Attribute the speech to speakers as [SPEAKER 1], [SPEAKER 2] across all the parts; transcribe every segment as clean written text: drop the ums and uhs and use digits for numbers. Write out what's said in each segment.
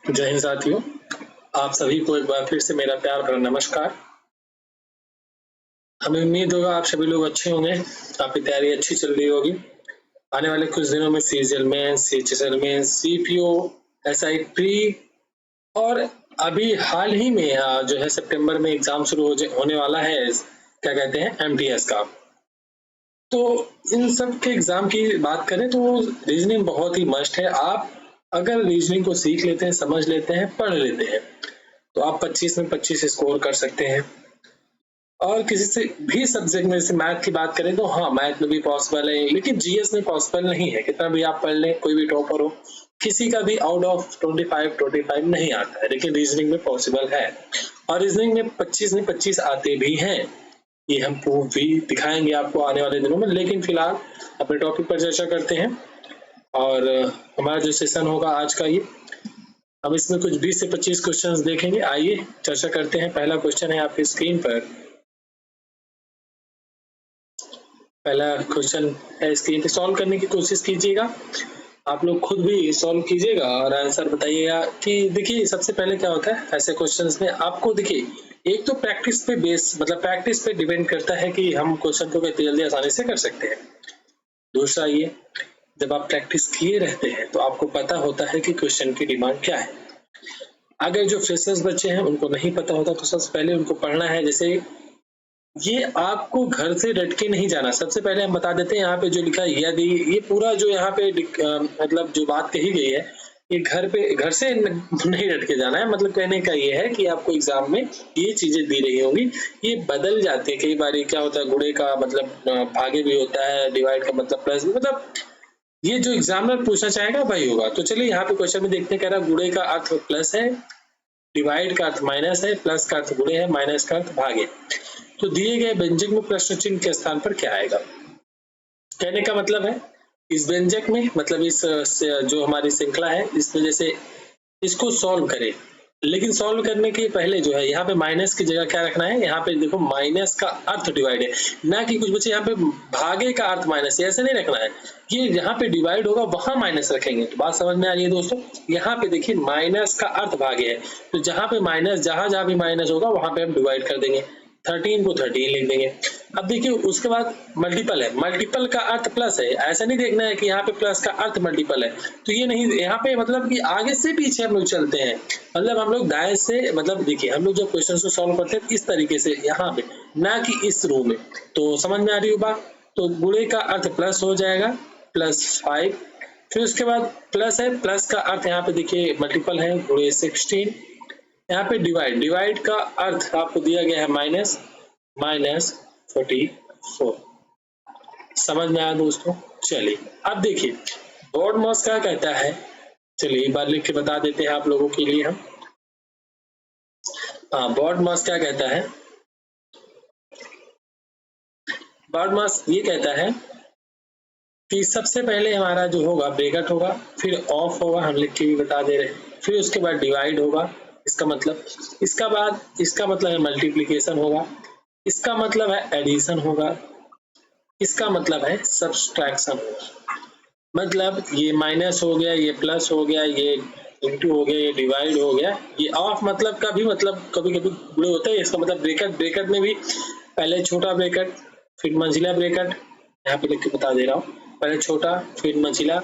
[SPEAKER 1] जय हिंद साथियों, आप सभी को एक बार फिर से मेरा प्यार भरा नमस्कार। हमें उम्मीद होगा आप सभी लोग अच्छे होंगे, आपकी तैयारी अच्छी चल रही होगी। आने वाले कुछ दिनों में सीजीएल में, सीएचएसएल में, सीपीओ, एसआई प्री और अभी हाल ही में जो है सितंबर में एग्जाम शुरू होने वाला है, क्या कहते हैं, एमटीएस का। तो इन सब के एग्जाम की बात करें तो रीजनिंग बहुत ही मस्ट है। आप अगर रीजनिंग को सीख लेते हैं, समझ लेते हैं, पढ़ लेते हैं तो आप 25 में 25 स्कोर कर सकते हैं। और किसी से भी सब्जेक्ट में, जैसे मैथ की बात करें तो हाँ, मैथ में भी पॉसिबल है, लेकिन जीएस में पॉसिबल नहीं है। कितना भी आप पढ़ लें, कोई भी टॉपर हो, किसी का भी आउट ऑफ 25 नहीं आता है, लेकिन रीजनिंग में पॉसिबल है। और रीजनिंग में 25 में 25 आते भी हैं, ये हम प्रूफ भी दिखाएंगे आपको आने वाले दिनों में। लेकिन फिलहाल अपने टॉपिक पर चर्चा करते हैं। और हमारा जो सेशन होगा आज का, ये हम इसमें कुछ 20 से 25 क्वेश्चंस देखेंगे। आइए चर्चा करते हैं। पहला क्वेश्चन है आपकी स्क्रीन पर। पहला क्वेश्चन है स्क्रीन पे, सॉल्व करने की कोशिश कीजिएगा। आप लोग खुद भी सॉल्व कीजिएगा और आंसर बताइएगा। कि देखिए, सबसे पहले क्या होता है ऐसे क्वेश्चंस में, आपको देखिए, एक तो प्रैक्टिस पे बेस, मतलब प्रैक्टिस पे डिपेंड करता है कि हम क्वेश्चन को कितनी जल्दी आसानी से कर सकते हैं। दूसरा ये, जब आप प्रैक्टिस किए रहते हैं तो आपको पता होता है कि क्वेश्चन की डिमांड क्या है। अगर जो फ्रेशर्स बच्चे हैं उनको नहीं पता होता तो सबसे पहले उनको पढ़ना है। जैसे ये आपको घर से रट के नहीं जाना। सबसे पहले हम बता देते हैं, यहाँ पे जो लिखा है, यदि ये पूरा जो यहाँ पे मतलब जो बात कही गई है, ये घर से नहीं रट के जाना है। मतलब कहने का ये है कि आपको एग्जाम में ये चीजें दी रही होंगी, ये बदल जाती है कई बार। क्या होता है, गुणे का मतलब भागे भी होता है, डिवाइड का मतलब प्लस, मतलब ये जो एग्जामिनर पूछना चाहेगा वही होगा। तो चलिए यहाँ पे क्वेश्चन में देखते हैं, कह रहा है गुणे का अर्थ प्लस है, डिवाइड का अर्थ माइनस है, प्लस का अर्थ गुणे है, माइनस का अर्थ भागे। तो दिए गए व्यंजक में प्रश्न चिन्ह के स्थान पर क्या आएगा। कहने का मतलब है, इस व्यंजक में, मतलब इस जो हमारी श्रृंखला है, इसमें जैसे इसको सॉल्व करें, लेकिन सॉल्व करने के पहले जो है यहाँ पे माइनस की जगह क्या रखना है। यहाँ पे देखो, माइनस का अर्थ डिवाइड है, ना कि कुछ बच्चे यहाँ पे भागे का अर्थ माइनस है, ऐसे नहीं रखना है। ये यहाँ पे डिवाइड होगा वहां माइनस रखेंगे। तो बात समझ में आ रही है दोस्तों। यहाँ पे देखिए, माइनस का अर्थ भागे है, तो जहां पे माइनस, जहां भी माइनस होगा वहां पे हम डिवाइड कर देंगे। 13 को 13 लिख देंगे। अब देखिए, उसके बाद मल्टीपल है, मल्टीपल का अर्थ प्लस है। ऐसा नहीं देखना है कि यहाँ पे प्लस का अर्थ मल्टीपल है, तो ये नहीं। यहाँ पे मतलब कि आगे से पीछे हम लोग चलते हैं, मतलब हम लोग दाएं से, मतलब देखिए हम लोग जब क्वेश्चन को सॉल्व करते हैं इस तरीके से यहाँ पे, ना कि इस रो में। तो समझ में आ रही हो बात। तो गुणे का अर्थ प्लस हो जाएगा, +5। फिर उसके बाद प्लस है, प्लस का अर्थ यहाँ पे देखिए मल्टीपल है, गुणे 16। यहाँ पे डिवाइड का अर्थ आपको दिया गया है -44। समझ में आया दोस्तों। चलिए अब देखिए, बोर्ड मॉस क्या कहता है, चलिए एक बार लिख के बता देते हैं आप लोगों के लिए हम। बोर्ड मॉस क्या कहता है, बोर्ड मॉस ये कहता है कि सबसे पहले हमारा जो होगा ब्रैकेट होगा, फिर ऑफ होगा, हम लिख के भी बता दे रहे हैं, फिर उसके बाद डिवाइड होगा, इसका मतलब, इसका बाद इसका मतलब है मल्टीप्लिकेशन होगा, इसका मतलब है एडिशन होगा, इसका मतलब है सब्सट्रैक्शन होगा। मतलब ये माइनस हो गया, ये प्लस हो गया, ये इंटू हो गया, ये डिवाइड हो गया, ये ऑफ मतलब का भी मतलब कभी कभी गुणे होता है। इसका मतलब ब्रैकेट में भी पहले छोटा ब्रैकेट फिर मंजिला ब्रैकेट, यहाँ पे लिख के बता दे रहा हूँ, पहले छोटा फिर मंजिला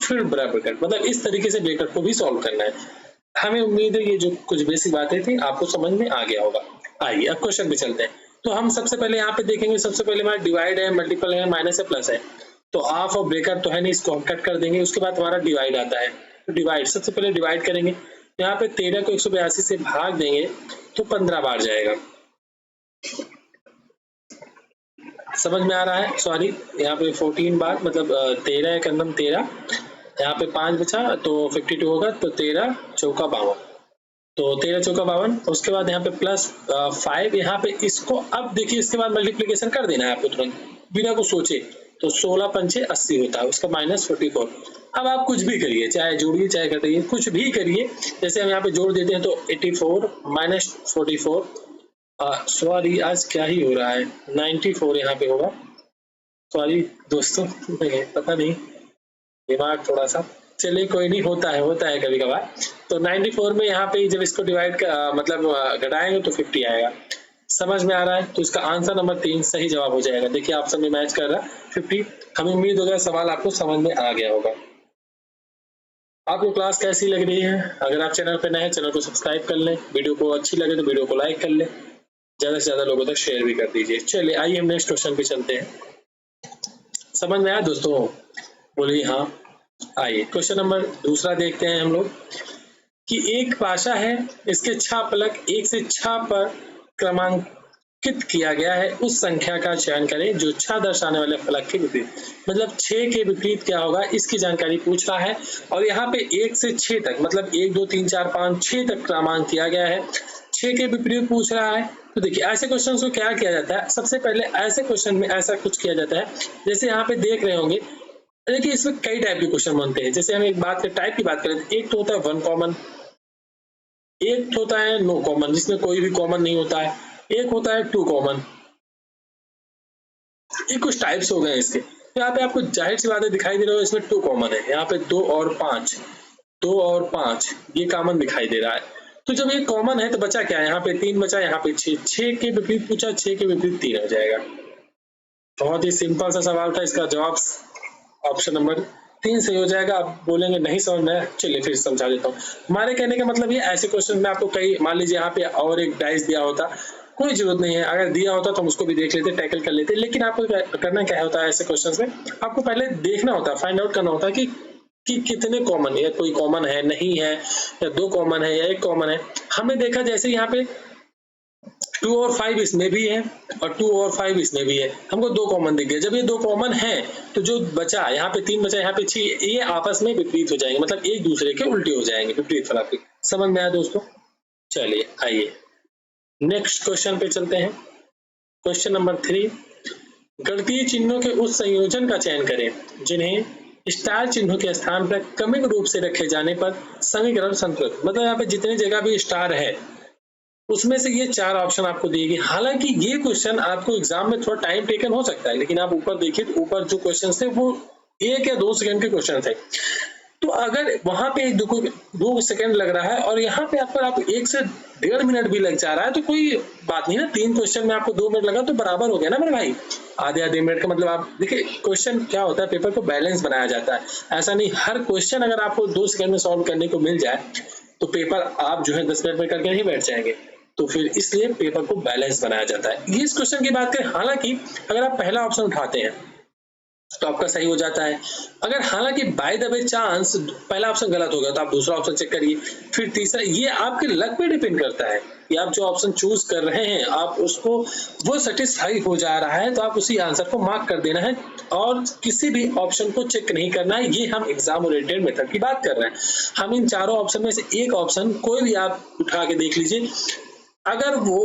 [SPEAKER 1] फिर बड़ा ब्रैकेट, मतलब इस तरीके से ब्रैकेट को भी सॉल्व करना है। हमें उम्मीद है ये जो कुछ बेसिक बातें थी आपको समझ में आ गया होगा। आइए अब क्वेश्चन पे चलते हैं। तो हम सबसे पहले यहाँ पे देखेंगे, सबसे पहले हमारा डिवाइड है, मल्टीपल है, माइनस है, प्लस है। तो ऑफ और ब्रैकेट तो है नहीं, इसको हम कट कर देंगे। उसके बाद हमारा डिवाइड आता है, तो डिवाइड सबसे पहले डिवाइड करेंगे। यहाँ पे 13 को 182 से भाग देंगे तो 15 बार जाएगा। समझ में आ रहा है, सॉरी यहाँ पे 14 बार, मतलब 13 एकम 13, यहाँ पे 5 बचा तो 52 होगा, तो 13 चौका 52, तो 13 चौका 52। उसके बाद यहाँ पे +5, यहाँ पे इसको अब देखिए, इसके बाद मल्टीप्लिकेशन कर देना है आपको तुरंत बिना कुछ सोचे। तो 16 पंचे 80 होता है, उसका -44। अब आप कुछ भी करिए, चाहे जोड़िए चाहे घटाइए, कुछ भी करिए। जैसे हम यहाँ पे जोड़ देते हैं तो 84 -44, सॉरी आज क्या ही हो रहा है, 94 यहाँ पे होगा। सॉरी दोस्तों, पता नहीं, दिमाग थोड़ा सा चलिए कोई नहीं, होता है कभी कभार। तो 94 में यहाँ पे जब इसको डिवाइड मतलब घटाएंगे तो 50 आएगा। समझ में आ रहा है? तो इसका आंसर नंबर 3 सही जवाब हो जाएगा। देखिए ऑप्शन में मैच कर रहा 50। हमें उम्मीद हो गया सवाल आपको समझ में आ गया होगा। आपको क्लास कैसी लग रही है? अगर आप चैनल पे नए हैं, चैनल को सब्सक्राइब कर लें। वीडियो को अच्छी लगे तो वीडियो को लाइक कर लें, ज्यादा से ज्यादा लोगों तक शेयर भी कर दीजिए। चलिए आइए हम नेक्स्ट क्वेश्चन पे चलते हैं। समझ में आया दोस्तों? बोलिए हाँ। आइए क्वेश्चन नंबर दूसरा देखते हैं हम लोग कि एक भाषा है, इसके 6 फलक 1 से 6 पर क्रमांकित किया गया है। उस संख्या का चयन करें जो 6 दर्शाने वाले फलक के विपरीत, मतलब 6 के विपरीत क्या होगा इसकी जानकारी पूछ रहा है। और यहाँ पे 1 से 6 तक, मतलब 1 2 3 4 5 6 तक क्रमांक किया गया है, 6 के विपरीत पूछ रहा है। तो देखिए ऐसे क्वेश्चन को क्या किया जाता है, सबसे पहले ऐसे क्वेश्चन में ऐसा कुछ किया जाता है, जैसे यहाँ पे देख रहे होंगे। देखिए इसमें कई टाइप के क्वेश्चन बनते हैं। जैसे हम एक बात टाइप की बात करें तो एक तो होता है 1 कॉमन, एक होता है नो कॉमन जिसमें कोई भी कॉमन नहीं होता है, एक होता है 2 कॉमन। ये कुछ टाइप्स हो गए इसके। यहाँ पे आपको जाहिर सी बात है दिखाई दे रहा है, इसमें 2 कॉमन है, यहाँ पे 2 और 5, 2 और 5 ये कॉमन दिखाई दे रहा है। तो जब ये कॉमन है तो बचा क्या है, यहाँ पे 3 बचा, यहाँ पे 6, 6 के विपरीत पूछा, 6 के विपरीत 3 हो जाएगा। बहुत ही सिंपल सा सवाल था, इसका जवाब ऑप्शन नंबर 3 सही हो जाएगा। आप बोलेंगे नहीं समझ में, चलिए फिर समझा देता हूँ। हमारे कहने का मतलब ये ऐसे क्वेश्चन में आपको कई, मान लीजिए यहाँ पे और एक डाइस दिया होता, कोई जरूरत नहीं है, अगर दिया होता तो हम उसको भी देख लेते, टैकल कर लेते। लेकिन आपको करना क्या होता है ऐसे क्वेश्चंस में, आपको पहले देखना होता है, फाइंड आउट करना होता है कि कितने कॉमन है, कोई कॉमन है नहीं है, या 2 कॉमन है या 1 कॉमन है। हमने देखा जैसे यहाँ पे 2 और 5 इसमें भी है और 2 और 5 इसमें भी है, हमको 2 कॉमन दिख गए। जब ये 2 कॉमन है तो जो बचा, यहाँ पे 3 बचा, यहाँ पे 6, ये आपस में विपरीत हो जाएंगे, मतलब एक दूसरे के उल्टे हो जाएंगे, विपरीत फलक। समझ में आया दोस्तों? चलिए आइए नेक्स्ट क्वेश्चन पे चलते हैं। क्वेश्चन नंबर 3, गणितीय चिन्हों के उस संयोजन का चयन करें जिन्हें स्टार चिन्हों के स्थान पर क्रमिक रूप से रखे जाने पर समीकरण संतुलित, मतलब यहाँ पे जितनी जगह भी स्टार है उसमें से ये 4 ऑप्शन आपको दिए। हालांकि ये क्वेश्चन आपको एग्जाम में थोड़ा टाइम टेकन हो सकता है, लेकिन आप ऊपर देखिए तो ऊपर जो क्वेश्चन थे वो 1 या 2 सेकंड के क्वेश्चन थे। तो अगर वहां पे 2 सेकंड लग रहा है और यहाँ पे आप 1 से 1.5 मिनट भी लग जा रहा है तो कोई बात नहीं ना। 3 क्वेश्चन में आपको 2 मिनट लगा तो बराबर हो गया ना मेरे भाई, आधे मिनट का। मतलब आप देखिए क्वेश्चन क्या होता है, पेपर को बैलेंस बनाया जाता है। ऐसा नहीं हर क्वेश्चन अगर आपको 2 सेकंड में सॉल्व करने को मिल जाए तो पेपर आप जो है 10 मिनट में करके नहीं बैठ जाएंगे। तो फिर इसलिए पेपर को बैलेंस बनाया जाता है। ये इस क्वेश्चन की बात करें, हालांकि अगर आप पहला ऑप्शन उठाते हैं तो आपका सही हो जाता है। अगर हालांकि बाय द वे चांस पहला ऑप्शन गलत हो गया तो आप दूसरा ऑप्शन चेक करिए, फिर तीसरा। ये आपके लक पे डिपेंड करता है कि आप जो ऑप्शन चूज कर रहे हैं आप उसको वो सेटिस्फाई हो जा रहा है तो आप उसी आंसर को मार्क कर देना है और किसी भी ऑप्शन को चेक नहीं करना है। ये हम एग्जाम ओरिएंटेड मेथड की बात कर रहे हैं। हम इन चारों ऑप्शन में से एक ऑप्शन कोई भी आप उठा के देख लीजिए, अगर वो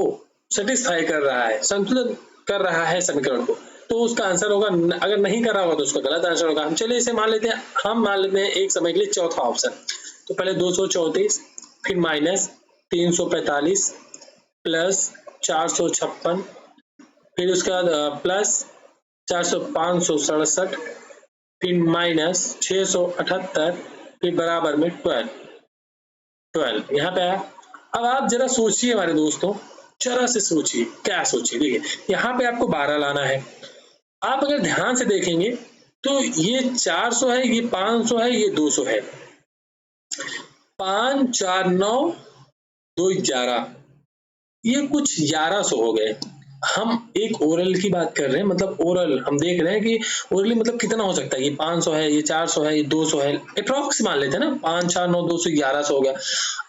[SPEAKER 1] सेटिस्फाई कर रहा है, संतुलित कर रहा है समीकरण को, तो उसका आंसर होगा। अगर नहीं कर रहा होगा तो उसका गलत आंसर होगा। हम चलिए इसे मान लेते हैं, हम मान लेते हैं एक समय के लिए चौथा ऑप्शन। तो पहले 234, फिर माइनस 345 प्लस 456, फिर उसके बाद प्लस 567, फिर माइनस 678, फिर बराबर में 12 यहाँ पे आया। अब आप जरा सोचिए हमारे दोस्तों, जरा से सोचिए, क्या सोचिए। देखिए यहाँ पे आपको 12 लाना है। आप अगर ध्यान से देखेंगे तो ये 400 है, ये 500 है, ये 200 है। 5 4 9 2 11, ये कुछ 1100 हो गए। हम एक ओरल की बात कर रहे हैं, मतलब ओरल हम देख रहे हैं कि ओरली मतलब कितना हो सकता है। ये 500 है, ये 400 है, ये 200 है, अप्रॉक्स मान लेते हैं ना। 5 4 9 200 1100 हो गया।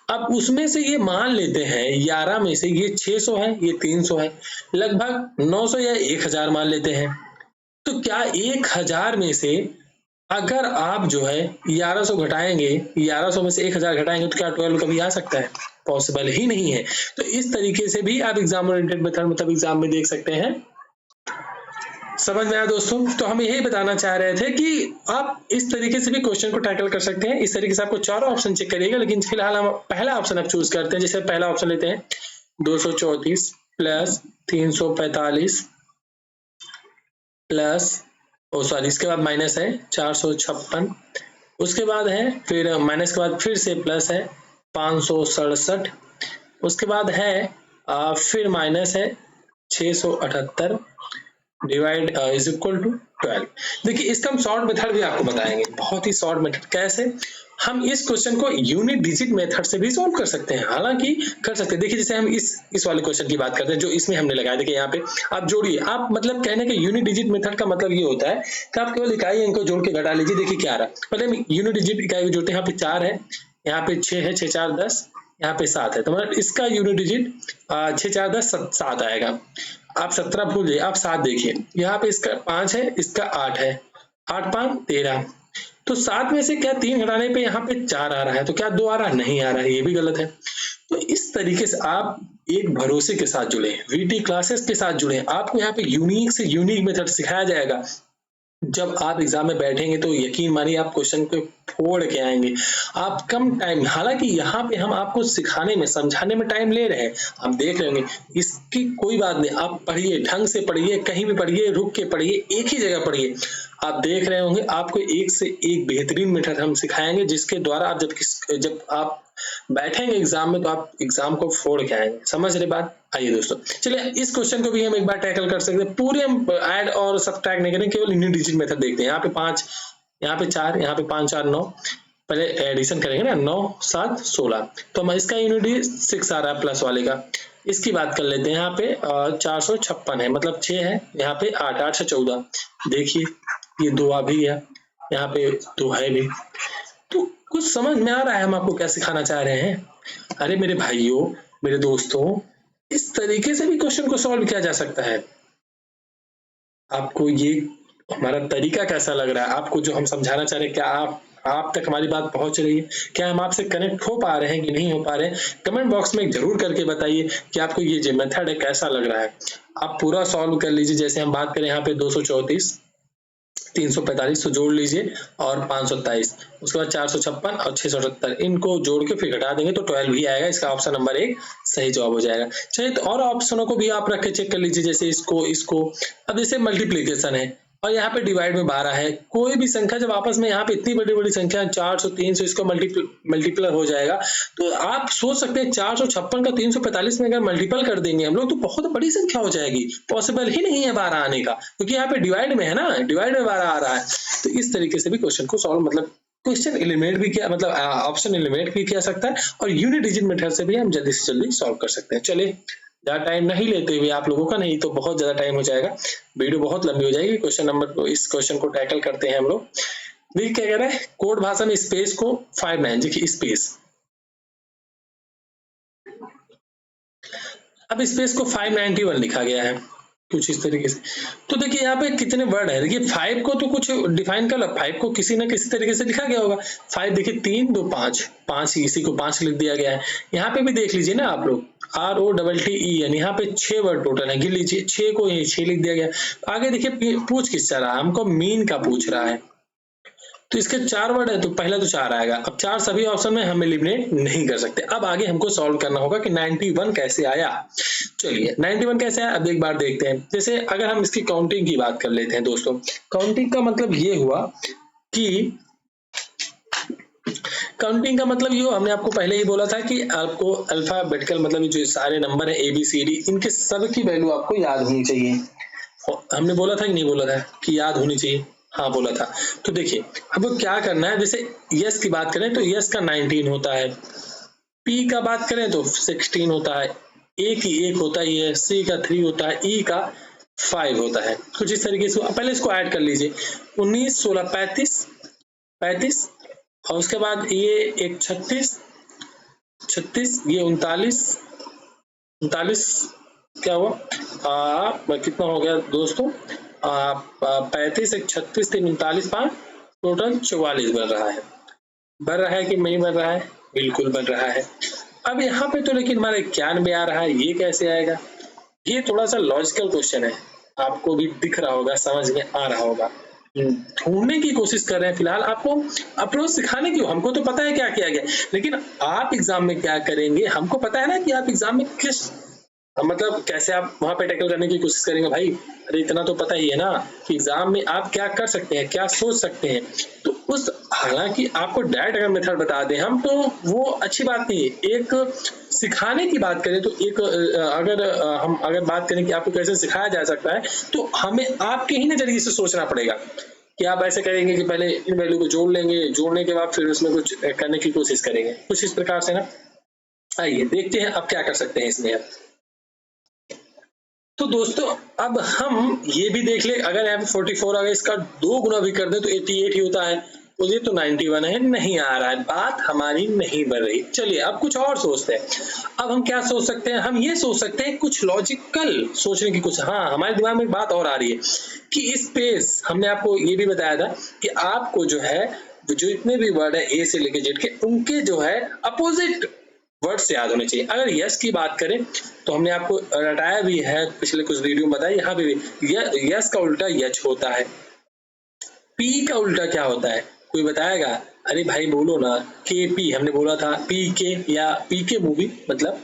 [SPEAKER 1] अब उसमें से ये मान लेते हैं 11 में से ये 600 है, ये 300 है, लगभग 900 या 1000 मान लेते हैं। तो क्या 1000 में से अगर आप जो है 1100 घटाएंगे, 1100 में से 1000 घटाएंगे तो क्या 12 कभी आ सकता है? पॉसिबल ही नहीं है। तो इस तरीके से भी आप एग्जाम ओरिएंटेड मेथड मतलब एग्जाम में देख सकते हैं। समझ में आया दोस्तों? तो हम यही बताना चाह रहे थे कि आप इस तरीके से भी क्वेश्चन को टैकल कर सकते हैं। इस तरीके से आपको चारों ऑप्शन चेक करिएगा, लेकिन फिलहाल हम पहला ऑप्शन आप चूज करते हैं। जैसे पहला ऑप्शन लेते हैं 234 प्लस 345 प्लस इसके बाद माइनस है 456 उसके बाद है फिर माइनस के बाद फिर से प्लस है 567, उसके बाद है फिर माइनस है 678 डिवाइड इज इक्वल टू 12। देखिए इसका हम शॉर्ट मेथड भी आपको बताएंगे, बहुत ही शॉर्ट मेथड। कैसे हम इस क्वेश्चन को यूनिट डिजिट मेथड से भी सॉल्व कर सकते हैं, हालांकि कर सकते हैं। देखिए जैसे हम इस वाले क्वेश्चन की बात करते हैं जो इसमें हमने लगाया। देखिए यहाँ पे आप जोड़िए, आप मतलब कहने के यूनिट डिजिट मेथड का मतलब ये होता है कि आप केवल इकाई अंक को जोड़ के घटा लीजिए। देखिए क्या आ रहा है, पहले यूनिट डिजिट इकाई को जोड़ते हैं। यहाँ पे 4 है, यहाँ पे 6 है, 6 4 10, यहाँ पे 7 है, तो मतलब इसका यूनिट डिजिट 6 4 10 7 आएगा। आप 17 भूल जाइए, आप 7 देखिए, यहाँ पे इसका 5 है, इसका 8 है, 8 5 13, तो 7 में से क्या 3 घटाने पे यहाँ पे 4 आ रहा है, तो क्या 2 आ रहा है? नहीं आ रहा है, ये भी गलत है। तो इस तरीके से आप एक भरोसे के साथ जुड़े, वीटी क्लासेस के साथ जुड़े, आपको यहाँ पे यूनिक से यूनिक मेथड सिखाया जाएगा। जब आप एग्जाम में बैठेंगे तो यकीन मानिए आप क्वेश्चन को फोड़ के आएंगे। आप कम टाइम, हालांकि यहाँ पे हम आपको सिखाने में समझाने में टाइम ले रहे हैं, आप देख रहे होंगे, इसकी कोई बात नहीं। आप पढ़िए, ढंग से पढ़िए, कहीं भी पढ़िए, रुक के पढ़िए, एक ही जगह पढ़िए। आप देख रहे होंगे आपको एक से एक बेहतरीन मेथड हम सिखाएंगे, जिसके द्वारा आप जब आप बैठेंगे एग्जाम में तो आप एग्जाम को फोड़ के आएंगे। समझ रहे बात? आइए दोस्तों, चलिए इस क्वेश्चन को भी हम एक बार टैकल कर सकते हैं। पूरे हम ऐड और सब्ट्रैक्ट नहीं करेंगे, केवल यूनिट डिजिट मेथड देखते हैं। यहाँ पे 5, यहाँ पे 4, यहाँ पे 5 4 9, पहले एडिशन करेंगे ना, 9 7 16, तो हम इसका यूनिट डिजिट 6 आ रहा है प्लस वाले का। इसकी बात कर लेते हैं, यहाँ पे 456 है, मतलब 6 है, यहाँ पे 8 8 से 14, देखिए ये 2 आ भी है, यहाँ पे 2 है भी। तो कुछ समझ में आ रहा है हम आपको क्या सिखाना चाह रहे हैं? अरे मेरे भाइयों, मेरे दोस्तों, इस तरीके से भी क्वेश्चन को सॉल्व किया जा सकता है। आपको ये हमारा तरीका कैसा लग रहा है? आपको जो हम समझाना चाह रहे हैं, क्या आप तक हमारी बात पहुंच रही है? क्या हम आपसे कनेक्ट हो पा रहे हैं कि नहीं हो पा रहे हैं? कमेंट बॉक्स में जरूर करके बताइए कि आपको ये जो मेथड है कैसा लग रहा है। आप पूरा सॉल्व कर लीजिए। जैसे हम बात करें यहाँ पे 234, 345 तो जोड़ लीजिए, और 527, उसके बाद 456 और 678, इनको जोड़ के फिर घटा देंगे तो 12 ही आएगा। इसका ऑप्शन नंबर 1 सही जवाब हो जाएगा। चलिए तो और ऑप्शनों को भी आप रख के चेक कर लीजिए, जैसे इसको। अब जैसे मल्टीप्लीकेशन है और यहाँ पे डिवाइड में 12 है, कोई भी संख्या जब आपस में यहाँ पे इतनी बड़ी बड़ी संख्या 400 300 इसको मल्टीप्लर हो जाएगा, तो आप सोच सकते हैं 456 का 345 में अगर मल्टीपल कर देंगे हम लोग तो बहुत बड़ी संख्या हो जाएगी। पॉसिबल ही नहीं है 12 आने का, क्योंकि यहाँ पे डिवाइड में है ना, डिवाइड में 12 आ रहा है। तो इस तरीके से भी क्वेश्चन को सॉल्व, मतलब क्वेश्चन एलिमिनेट भी किया, मतलब ऑप्शन एलिमिनेट भी किया सकता है, और यूनिट डिजिट मेथड से भी हम जल्दी से जल्दी सॉल्व कर सकते हैं। चलिए ज्यादा टाइम नहीं लेते हुए, आप लोगों का नहीं तो बहुत ज्यादा टाइम हो जाएगा, वीडियो बहुत लंबी हो जाएगी। इस क्वेश्चन को टैकल करते हैं हम लोग। देखिए क्या कह रहा है, कोड भाषा में स्पेस को 59, देखिए स्पेस, अब स्पेस को 591 लिखा गया है कुछ इस तरीके से। तो देखिए यहाँ पे कितने वर्ड है, देखिए 5 को तो कुछ डिफाइन कर लो, 5 को किसी ना किसी तरीके से लिखा गया होगा। 5 देखिए 3 2 5 इसी को 5 लिख दिया गया है। यहाँ पे भी देख लीजिए ना आप लोग, ROTTEN, यहाँ पे 6 वर्ड टोटल है, गिन लीजिए, 6 को 6 लिख दिया गया। आगे देखिए पूछ किस रहा है, हमको मीन का पूछ रहा है, तो इसके 4 वर्ड है तो पहला तो 4 आएगा। अब 4 सभी ऑप्शन में हम एलिमिनेट नहीं कर सकते। अब आगे हमको सॉल्व करना होगा कि 91 कैसे आया। चलिए 91 कैसे आया, अब एक बार देखते हैं। जैसे अगर हम इसकी काउंटिंग की बात कर लेते हैं दोस्तों, काउंटिंग का मतलब ये हुआ कि काउंटिंग का मतलब ये, हमने आपको पहले ही बोला था कि आपको अल्फाबेटिकल मतलब जो सारे नंबर है ABCD, इनके सब की वैल्यू आपको याद होनी चाहिए। हमने बोला था कि नहीं बोला था कि याद होनी चाहिए? हाँ बोला था। तो देखिए अब क्या करना है, जैसे यस की बात करें तो यस का 19 होता है, पी का बात करें तो 16 होता है, ए की 1 होता है, सी का 3 होता है, ई का 5 होता है। कुछ इस तरीके से पहले इसको ऐड कर लीजिए, 19 16 35, और उसके बाद ये एक 36, ये 39 क्या हुआ, कितना हो गया दोस्तों, 35 एक 36 3 39 5 टोटल 44 बन रहा है। बन रहा है कि नहीं बन रहा है? बिल्कुल बन रहा है। अब यहाँ पे तो लेकिन हमारे 91 आ रहा है, ये कैसे आएगा? ये थोड़ा सा लॉजिकल क्वेश्चन है, आपको भी दिख रहा होगा, समझ में आ रहा होगा। ढूंढने की कोशिश कर रहे हैं, फिलहाल आपको अप्रोच सिखाने की, हमको तो पता है क्या किया गया, लेकिन आप एग्जाम में क्या करेंगे हमको पता है ना, कि आप एग्जाम में किस मतलब कैसे आप वहां पे टैकल करने की कोशिश करेंगे भाई? अरे इतना तो पता ही है ना कि एग्जाम में आप क्या कर सकते हैं, क्या सोच सकते हैं। तो उस हालांकि आपको डायरेक्ट अगर मेथड बता दें हम तो वो अच्छी बात नहीं है। एक सिखाने की बात करें तो एक हम अगर बात करें कि आपको कैसे सिखाया जा सकता है तो हमें आपके ही नजरिए से सोचना पड़ेगा कि आप ऐसे करेंगे कि पहले इन वैल्यू को जोड़ लेंगे, जोड़ने के बाद फिर उसमें कुछ करने की कोशिश करेंगे, कुछ इस प्रकार से ना। आइए देखते हैं आप क्या कर सकते हैं इसमें। तो दोस्तों अब हम ये भी देख ले, अगर यहाँ पे 44 अगर इसका 2 गुना भी कर दे तो 88 ही होता है, तो ये तो 91 है, नहीं आ रहा है, बात हमारी नहीं बढ़ रही। चलिए अब कुछ और सोचते हैं। अब हम क्या सोच सकते हैं, हम ये सोच सकते हैं कुछ लॉजिकल सोचने की कुछ, हाँ हमारे दिमाग में एक बात और आ रही है कि स्पेस, हमने आपको ये भी बताया था कि आपको जो है जो इतने भी वर्ड है ए से लेके जेड के, उनके जो है अपोजिट वर्ड्स याद होने चाहिए। अगर यस की बात करें तो हमने आपको रटाया भी है, पिछले कुछ वीडियो में बताया, यहाँ पे भी यस का उल्टा यच होता है। पी का उल्टा क्या होता है, कोई बताएगा? अरे भाई बोलो ना, के पी हमने बोला था, पी के या पी के मूवी, मतलब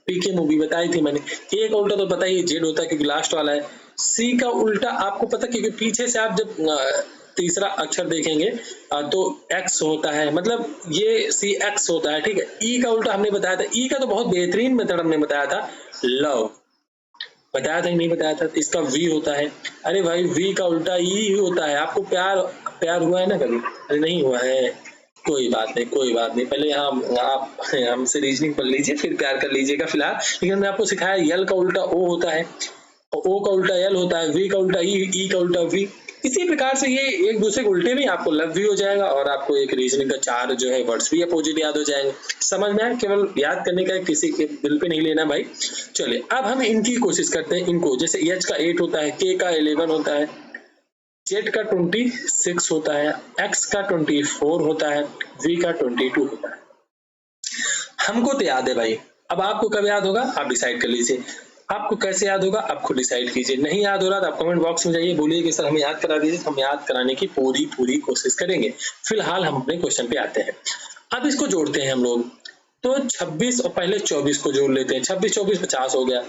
[SPEAKER 1] पी के मूवी बताई थी मैंने। ए का उल्टा तो पता ही जेड होता है क्योंकि लास्ट वाला है। सी का उल्टा आपको पता क्योंकि पीछे से आप जब तीसरा अक्षर देखेंगे तो एक्स होता है, मतलब ये सी एक्स होता है, ठीक है। ई का उल्टा हमने बताया था, ई का तो बहुत बेहतरीन मेथड हमने बताया था, लव बताया था कि नहीं बताया था, इसका वी होता है। अरे भाई वी का उल्टा ई ही होता है। आपको प्यार प्यार हुआ है ना कभी? अरे नहीं हुआ है, कोई बात नहीं, कोई बात नहीं, पहले आप हमसे रीजनिंग पढ़ लीजिए फिर प्यार कर लीजिएगा फिलहाल। लेकिन हमने आपको सिखाया यल का उल्टा ओ होता है, ओ का उल्टा एल होता है, वी का उल्टा ई का उल्टा वी। इसी प्रकार से ये एक दूसरे के उल्टे में आपको लव भी हो जाएगा और आपको एक रीजनिंग का 4 जो है वर्ड्स भी अपोजिट याद हो जाएंगे। समझ में आया? केवल याद करने का, किसी के दिल पे नहीं लेना भाई। चलिए अब हम इनकी कोशिश करते हैं। इनको जैसे एच का 8 होता है, के का 11 होता है, जेड का 26 होता है, एक्स का 24 होता है, वी का 22 होता है। हमको तो याद है भाई, अब आपको कब याद होगा आप डिसाइड कर लीजिए। आपको कैसे याद होगा आप खुद डिसाइड कीजिए। नहीं याद हो रहा तो आप कमेंट बॉक्स में जाइए, बोलिए कि सर हमें याद करा दीजिए, हम याद कराने की पूरी कोशिश करेंगे। फिलहाल हम अपने क्वेश्चन पे आते हैं। अब इसको जोड़ते हैं हम लोग, तो 26 और पहले 24 को जोड़ लेते हैं। 26 24 50 हो गया।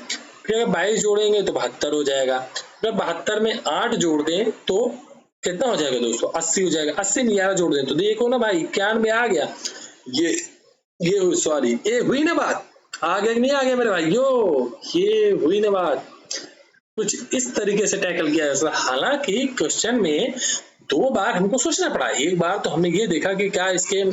[SPEAKER 1] फिर अगर 22 जोड़ेंगे तो 72 हो जाएगा। अगर 72 में 8 जोड़ दें तो कितना हो जाएगा दोस्तों? 80 हो जाएगा। 80 में 11 जोड़ दें तो देखो ना भाई 91 आ गया। ये सॉरी, ये हुई ना बात, आ गया कि नहीं आ गया मेरे भाइयों? ये हुई ना बात। कुछ इस तरीके से टैकल किया है। हालांकि क्वेश्चन में 2 बार हमको सोचना पड़ा। एक बार तो हमने ये देखा कि क्या इसके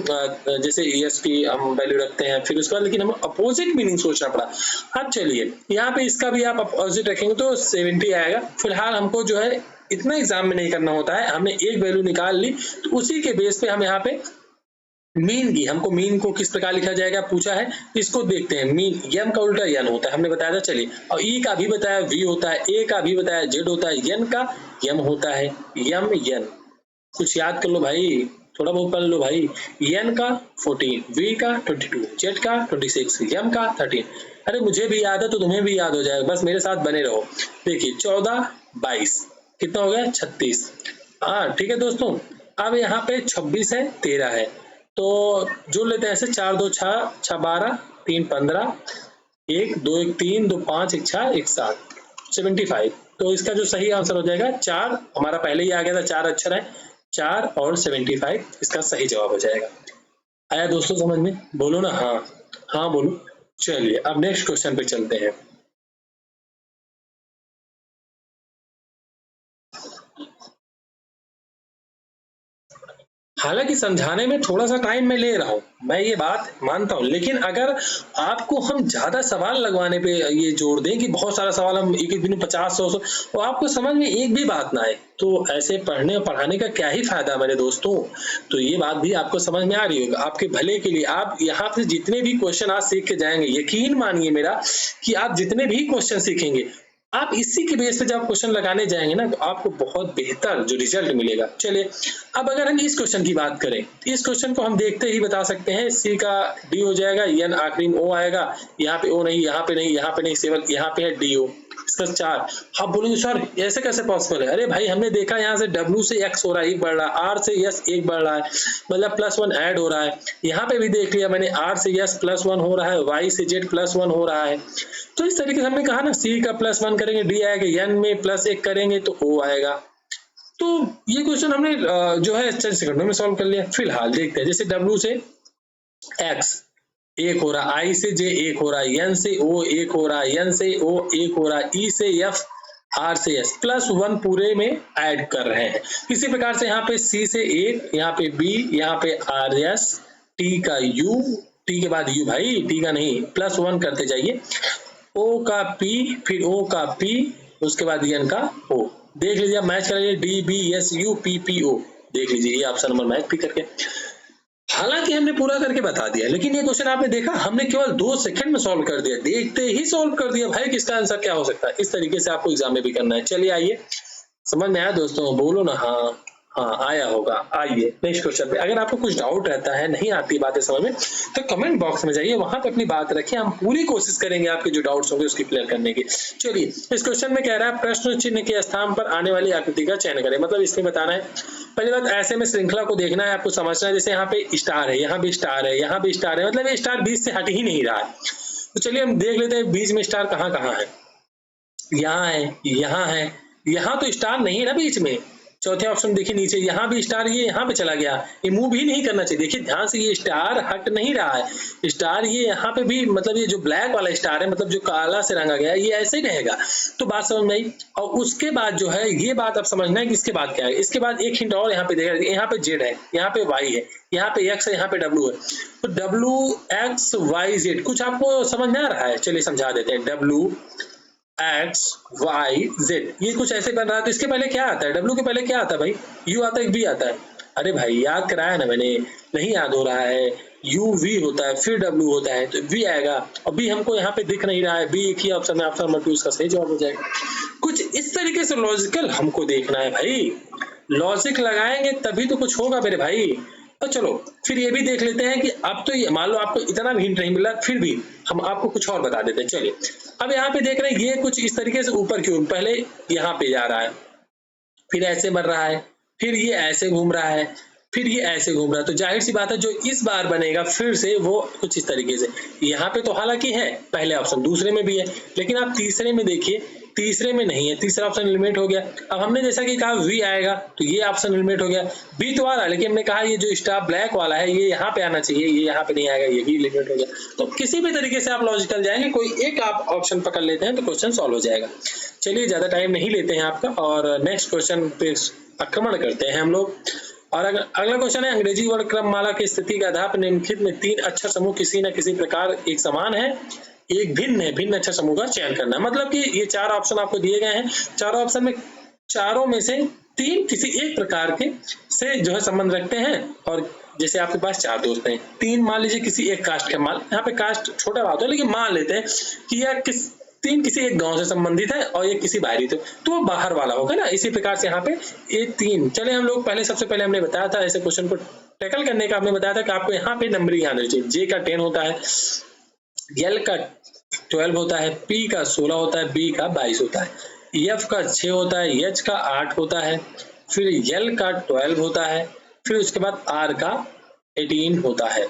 [SPEAKER 1] जैसे एस की हम वैल्यू रखते हैं, फिर उसके बाद लेकिन हमें अपोजिट मीनिंग सोचना पड़ा। अब चलिए यहाँ पे इसका भी आप अपोजिट रखेंगे तो 70 आएगा। फिलहाल हमको जो है इतना एग्जाम में नहीं करना होता है, हमने एक वैल्यू निकाल ली तो उसी के बेस पे हम यहाँ पे मीन की, हमको मीन को किस प्रकार लिखा जाएगा पूछा है, इसको देखते हैं। मीन यम का उल्टा यन होता है, हमने बताया था। चलिए और ई का भी बताया वी होता है, ए का भी बताया जेड होता है, यन का यम होता है, यम यन। कुछ याद कर लो भाई, थोड़ा बहुत पढ़ लो भाई। यन का 14, वी का 22, जेड का 26, यम का 13। अरे मुझे भी याद है तो तुम्हें भी याद हो जाएगा, बस मेरे साथ बने रहो। देखिए 14 22 कितना हो गया? 36। हाँ ठीक है दोस्तों। अब यहाँ पे 26 है, 13 है, तो जोड़ लेते हैं ऐसे। 4 2 6 6 12, 3 15, 1 2 1 3 2 5 1 6 1 7, 75। तो इसका जो सही आंसर हो जाएगा 4, हमारा पहले ही आ गया था 4 अक्षर है, 4 और 75 इसका सही जवाब हो जाएगा। आया दोस्तों समझ में? बोलो ना हाँ, हाँ बोलो। चलिए अब नेक्स्ट क्वेश्चन पे चलते हैं। हालांकि समझाने में थोड़ा सा टाइम मैं ले रहा हूँ, मैं ये बात मानता हूँ, लेकिन अगर आपको हम ज्यादा सवाल लगवाने पे ये जोड़ दें कि बहुत सारा सवाल हम एक दिन 50-100 तो आपको समझ में एक भी बात ना आए, तो ऐसे पढ़ने और पढ़ाने का क्या ही फायदा मेरे दोस्तों। तो ये बात भी आपको समझ में आ रही होगी, आपके भले के लिए। आप यहाँ से जितने भी क्वेश्चन आज सीख के जाएंगे, यकीन मानिए मेरा कि आप जितने भी क्वेश्चन सीखेंगे आप इसी के बेस पे जब क्वेश्चन लगाने जाएंगे ना तो आपको बहुत बेहतर जो रिजल्ट मिलेगा। चलिए अब अगर हम इस क्वेश्चन की बात करें, इस क्वेश्चन को हम देखते ही बता सकते हैं। सी का डी हो जाएगा, एन आखिरी में ओ आएगा, यहाँ पे ओ नहीं, यहाँ पे नहीं, यहाँ पे नहीं, केवल यहाँ पे है डी ओ। इसका 4। आप बोलेंगे सर ऐसे कैसे पॉसिबल है? अरे भाई हमने देखा यहाँ से W से X हो रहा है, 1 बढ़ रहा है, R से S 1 बढ़ रहा है, मतलब +1 ऐड हो रहा है। यहाँ पे भी देख लिया मैंने, R से S +1 हो रहा है, Y से Z +1 हो रहा है। तो इस तरीके से हमने कहा ना, C का +1 करेंगे D आएगा, N में +1 करेंगे तो O आएगा। तो ये क्वेश्चन हमने जो है चंद सेकंडों में सॉल्व कर लिया। फिलहाल देखते हैं, जैसे W से X 1 हो रहा है, I से J 1 हो रहा है, N से O 1 हो रहा है, N से O 1 हो रहा है, E से F, R से S +1 पूरे में ऐड कर रहे हैं। इसी प्रकार से यहाँ पे C से 1, यहाँ पे B, यहाँ पे RS, T का U, T के बाद U भाई, T का नहीं, +1 करते जाइए, O का P, फिर O का P, उसके बाद N का O। देख लीजिए, मैच कर लीजिए, D B S U P P O, देख लीजिए ये ऑप्शन नंबर मैच भी करके। हालांकि हमने पूरा करके बता दिया, लेकिन ये क्वेश्चन आपने देखा, हमने केवल 2 सेकंड में सॉल्व कर दिया, देखते ही सॉल्व कर दिया भाई, किसका आंसर क्या हो सकता है। इस तरीके से आपको एग्जाम में भी करना है। चलिए आइए, समझ में आया दोस्तों? बोलो ना हाँ हाँ आया होगा। आइए नेक्स्ट क्वेश्चन पे। अगर आपको कुछ डाउट रहता है, नहीं आती बातें समझ में, तो कमेंट बॉक्स में जाइए, वहां पे अपनी बात रखिए, हम पूरी कोशिश करेंगे आपके जो डाउट्स होंगे उसकी क्लियर करने की। चलिए, इस क्वेश्चन में कह रहा है प्रश्न चिन्ह के स्थान पर आने वाली आकृति का चयन करें। मतलब इसमें बताना है, पहली बात ऐसे में श्रृंखला को देखना है, आपको समझना है। जैसे यहाँ पे स्टार है, यहाँ भी स्टार है, यहाँ भी स्टार है, मतलब ये स्टार बीच से हट ही नहीं रहा है। तो चलिए हम देख लेते हैं बीच में स्टार कहाँ कहाँ है। यहाँ है, यहाँ है, यहाँ तो स्टार नहीं है ना बीच में। चौथे ऑप्शन देखिए नीचे, यहाँ भी स्टार, ये यहाँ पे चला गया, ये मूव ही नहीं करना चाहिए। देखिए ध्यान से, ये स्टार हट नहीं रहा है, स्टार ये यहाँ पे भी, मतलब ये जो ब्लैक वाला स्टार है, मतलब जो काला से रंगा गया है, ये ऐसे ही रहेगा। तो बात समझ में आई। और उसके बाद जो है, ये बात अब समझना है कि इसके बाद क्या है। इसके बाद एक हिंट और यहाँ पे देखा, यहाँ पे Z है, यहाँ पे Y है, यहाँ पे X है, यहाँ पे W है। तो W X Y Z कुछ आपको समझ में आ रहा है? चलिए समझा देते हैं। W X Y Z ये कुछ ऐसे बन रहा है। तो इसके पहले क्या आता है? W के पहले क्या आता है भाई? U आता है, B आता है। अरे भाई याद कराया ना मैंने, नहीं याद हो रहा है। U V होता है, फिर W होता है, तो V आएगा। और B हमको यहाँ पे दिख नहीं रहा है, B एक ही ऑप्शन है, ऑप्शन नंबर 2 इसका सही जवाब हो जाएगा। कुछ इस तरीके से लॉजिकल हमको देखना है भाई, लॉजिक लगाएंगे तभी तो कुछ होगा मेरे भाई। तो चलो फिर ये भी देख लेते हैं कि अब तो ये मान लो आपको इतना भी हिंट नहीं मिला, फिर भी हम आपको कुछ और बता देते हैं। चलिए अब यहाँ पे देख रहे हैं, ये कुछ इस तरीके से ऊपर की ओर, पहले यहाँ पे जा रहा है, फिर ऐसे बढ़ रहा है, फिर ये ऐसे घूम रहा है, फिर ये ऐसे घूम रहा है। तो जाहिर सी बात है जो इस बार बनेगा फिर से वो कुछ इस तरीके से। यहाँ पे तो हालांकि है पहले ऑप्शन, दूसरे में भी है, लेकिन आप तीसरे में देखिए, तीसरे में नहीं है, तीसरा ऑप्शन एलिमिनेट हो गया। अब हमने जैसा कि कहा V आएगा, तो ये ऑप्शन एलिमिनेट हो गया। B तो आ रहा है, लेकिन हमने कहा ये जो स्टार ब्लैक वाला है ये यहाँ पे आना चाहिए, ये यहाँ पे नहीं आएगा, ये भी एलिमिनेट हो गया। तो किसी भी तरीके से आप लॉजिकल जाएंगे, कोई एक आप ऑप्शन पकड़ लेते हैं तो क्वेश्चन सॉल्व हो जाएगा। चलिए ज्यादा टाइम नहीं लेते हैं आपका, और नेक्स्ट क्वेश्चन पे आक्रमण करते हैं हम लोग। और अगला क्वेश्चन है, अंग्रेजी वर्ण क्रममाला की स्थिति के आधार पर निम्नलिखित में 3 अक्षर समूह किसी न किसी प्रकार एक समान है, एक भिन्न है, भिन्न अक्षर समूह का चयन करना। मतलब कि ये 4 ऑप्शन आपको दिए गए हैं, चारों ऑप्शन में, चारों में से 3 किसी एक प्रकार के से जो है संबंध रखते हैं। और जैसे आपके पास 4 दोस्त हैं, 3 मान लीजिए किसी एक कास्ट के, मान यहाँ पे कास्ट छोटा बात है, लेकिन मान लेते हैं कि यह 3 किसी एक गांव से संबंधित है और ये किसी बाहरी थे, तो वो बाहर वाला होगा ना। इसी प्रकार से यहाँ पे ये 3, चले हम लोग पहले, सबसे पहले हमने बताया था ऐसे क्वेश्चन को टैकल करने का, हमने बताया था कि आपको यहाँ पे नंबरिंग आना चाहिए। J का 10 होता है, L का 12 होता है, P का 16 होता है, B का 22 होता है, F का 6 होता है, H का 8 होता है, फिर L का 12 होता है, फिर उसके बाद R का 18 होता है।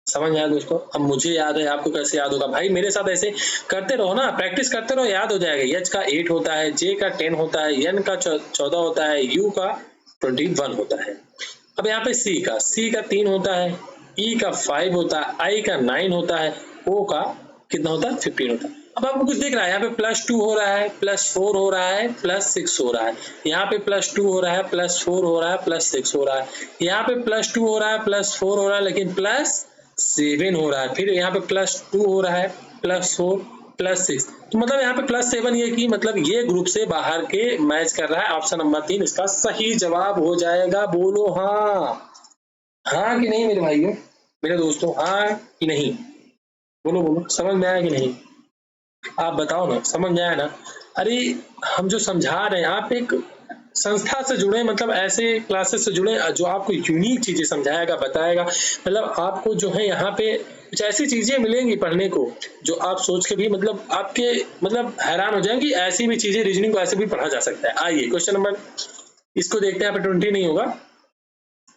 [SPEAKER 1] समझ आया दोस्तों? अब मुझे याद है, आपको कैसे याद होगा भाई? मेरे साथ ऐसे करते रहो ना, प्रैक्टिस करते रहो, याद हो जाएगा। H का 8 होता है, J का 10 होता है, N का 14 होता है, U का 21 होता है। अब यहाँ पे C का 3 होता है, E का 5 होता है, I का 9 होता है, O का कितना होता है? 15 होता है। अब आपको कुछ दिख रहा है, यहाँ पे +2 हो रहा है, +4 हो रहा है, +6 हो रहा है, यहाँ पे +2 हो रहा है, +4 हो रहा है, +6 हो रहा है, यहाँ पे +2 हो रहा है, +4 हो रहा है, लेकिन +7 हो रहा है, फिर यहाँ पे +2 हो रहा है, +4, +6, तो मतलब यहाँ पे +7, ये की मतलब ये ग्रुप से बाहर के मैच कर रहा है। ऑप्शन नंबर 3 इसका सही जवाब हो जाएगा। बोलो हाँ, हाँ कि नहीं मेरे भाइयों, मेरे दोस्तों, हाँ कि नहीं? बोलो बोलो, समझ में आया कि नहीं? आप बताओ ना, समझ में आया ना? अरे हम जो समझा रहे हैं, आप एक संस्था से जुड़े, मतलब ऐसे क्लासेस से जुड़े जो आपको यूनिक चीजें समझाएगा, बताएगा। मतलब आपको जो है यहाँ पे कुछ ऐसी चीजें मिलेंगी पढ़ने को जो आप सोच के भी मतलब आपके मतलब हैरान हो जाएंगे, ऐसी भी चीजें, रीजनिंग को ऐसे भी पढ़ा जा सकता है। आइए क्वेश्चन नंबर इसको देखते हैं, यहाँ पे 20 नहीं होगा।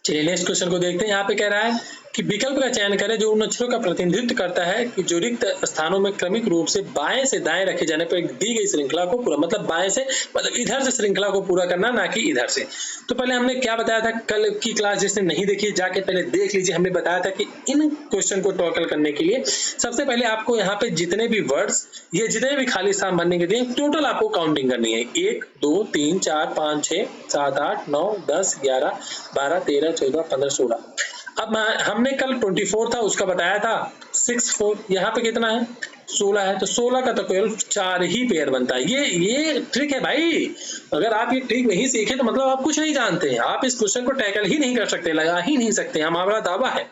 [SPEAKER 1] चलिए नेक्स्ट क्वेश्चन को देखते हैं। यहाँ पे कह रहा है कि विकल्प का चयन करें जो उन अक्षरों का प्रतिनिधित्व करता है कि जो रिक्त स्थानों में क्रमिक रूप से बाएं से दाएं रखे जाने पर दी गई श्रृंखला को पूरा, मतलब बाएं से मतलब इधर से श्रृंखला को पूरा करना, ना कि इधर से। तो पहले हमने क्या बताया था, कल की क्लास जिसने नहीं देखी जाके पहले देख लीजिए। हमने बताया था कि इन क्वेश्चन को टैकल करने के लिए सबसे पहले आपको यहाँ पे जितने भी वर्ड्स, ये जितने भी खाली स्थान भरने के लिए टोटल आपको काउंटिंग करनी है। 1 2 3 4 5 6 7 8 9 10 11 12 13 14 15 16। अब हमने कल 24 था उसका बताया था 6 4, यहाँ पे कितना है 16 है, तो 16 का तो केवल 4 ही पेयर बनता है। ये ट्रिक है भाई। अगर आप ये ट्रिक नहीं सीखे तो मतलब आप कुछ नहीं जानते हैं, आप इस क्वेश्चन को टैकल ही नहीं कर सकते, लगा ही नहीं सकते। हमारा दावा है,